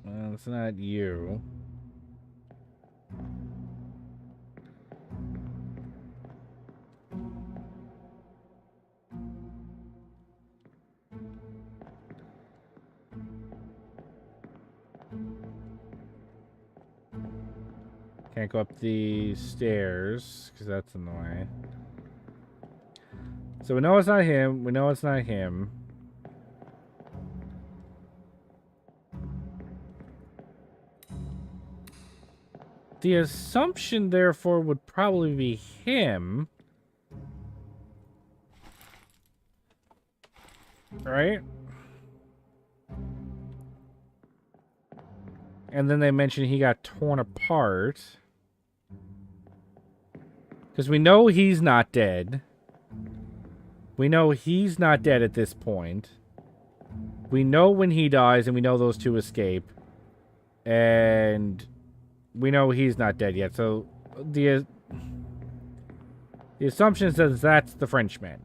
Well, it's not you. Can't go up the stairs, because that's in the way. So we know it's not him. We know it's not him. The assumption, therefore, would probably be him. Right? And then they mentioned he got torn apart. Because we know he's not dead. We know he's not dead at this point. We know when he dies, and we know those two escape. And we know he's not dead yet. So the assumption says that's the Frenchman.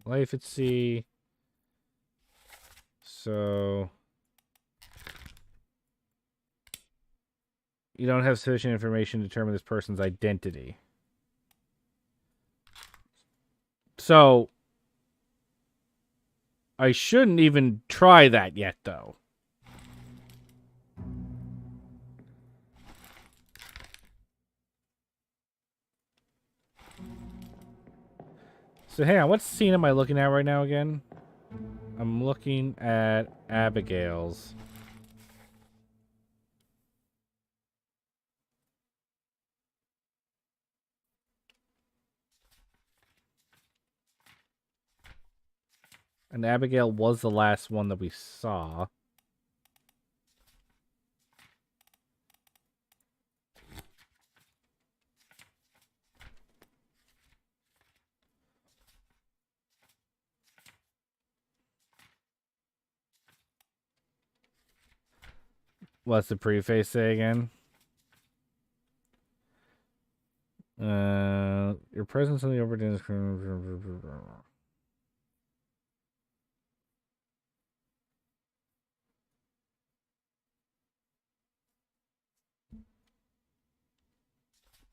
Life at sea. So you don't have sufficient information to determine this person's identity. So I shouldn't even try that yet, though. So hang on, what scene am I looking at right now again? I'm looking at Abigail's. And Abigail was the last one that we saw. What's the preface say again? Your presence on the overdone is...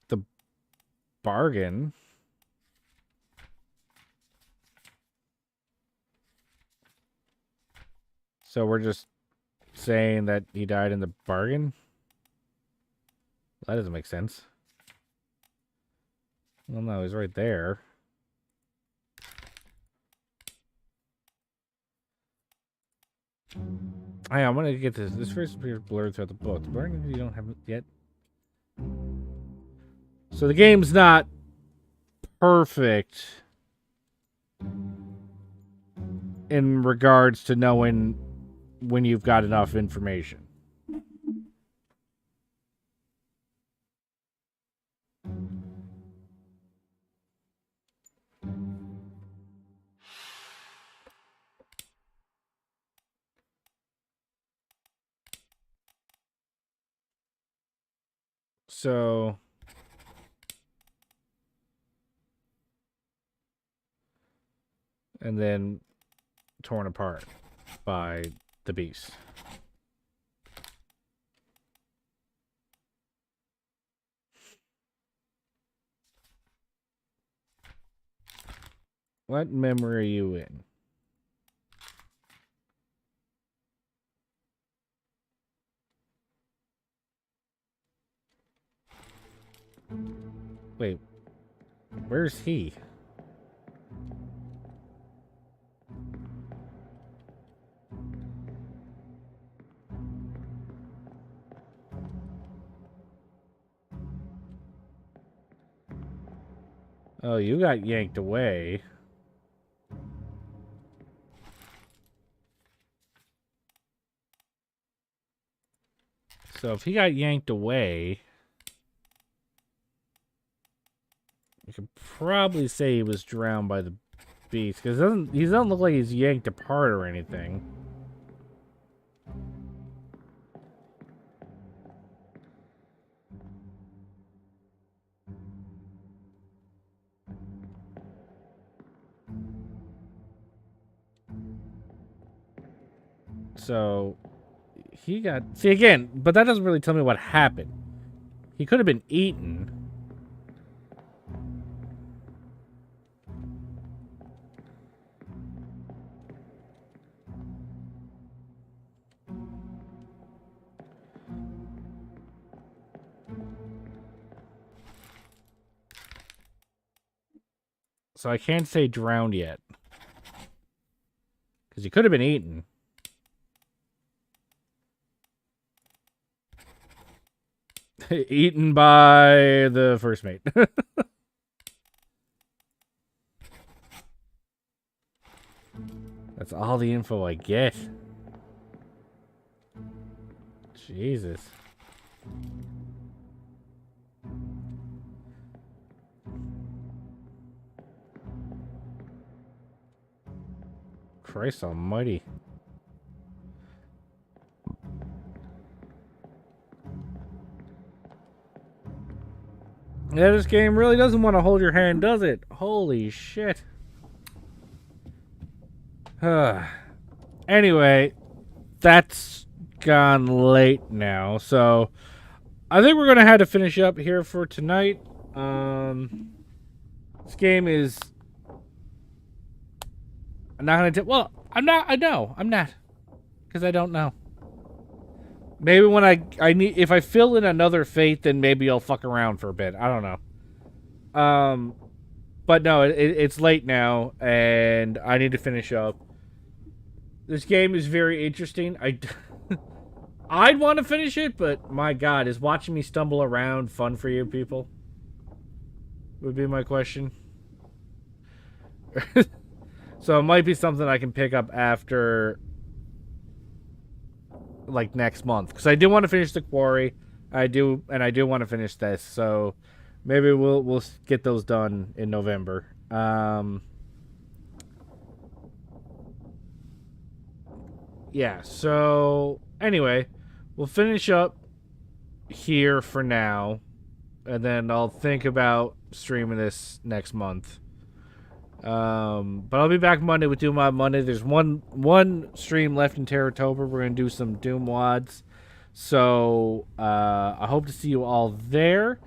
The bargain. So we're just saying that he died in the bargain? That doesn't make sense. Well, no, he's right there. Hey, I'm gonna get this. This first appears blurred throughout the book. The bargain you don't have it yet. So the game's not perfect in regards to knowing when you've got enough information. So and then torn apart by the beast. What memory are you in? Wait, where's he? Oh, you got yanked away. So if he got yanked away, we could probably say he was drowned by the beast, because he doesn't look like he's yanked apart or anything. So he got, see again, but that doesn't really tell me what happened. He could have been eaten. So I can't say drowned yet. Because he could have been eaten. Eaten by the first mate. That's all the info I get. Jesus. Christ almighty. Yeah, this game really doesn't want to hold your hand, does it? Holy shit. Anyway, that's gone late now, so I think we're going to have to finish up here for tonight. This game is... I'm not going to... Well, I'm not. I know. I'm not. Because I don't know. Maybe when I need... If I fill in another fate, then maybe I'll fuck around for a bit. I don't know. But no, it's late now, and I need to finish up. This game is very interesting. I'd want to finish it, but my God, is watching me stumble around fun for you people? Would be my question. So it might be something I can pick up after, like, next month, because I do want to finish the quarry. I do want to finish this. So maybe we'll get those done in November. Yeah. So anyway, we'll finish up here for now, and then I'll think about streaming this next month. But I'll be back Monday with Doom Mod Monday. There's one stream left in Terrortober. We're gonna do some Doom mods. So I hope to see you all there.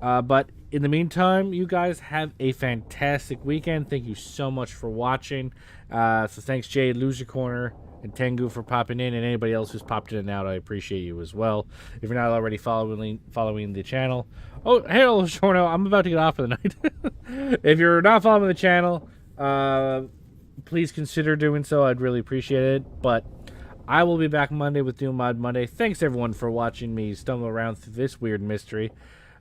But in the meantime, you guys have a fantastic weekend. Thank you so much for watching. So thanks Jade, Loser Corner, and Tengu for popping in, and anybody else who's popped in and out. I appreciate you as well. If you're not already following the channel. Oh, hello, Shorno. I'm about to get off for the night. If you're not following the channel, please consider doing so. I'd really appreciate it. But I will be back Monday with Doom Mod Monday. Thanks, everyone, for watching me stumble around through this weird mystery.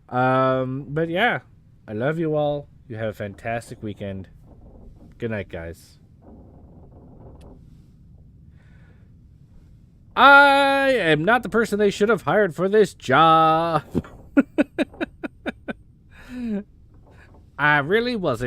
But yeah, I love you all. You have a fantastic weekend. Good night, guys. I am not the person they should have hired for this job. I really wasn't.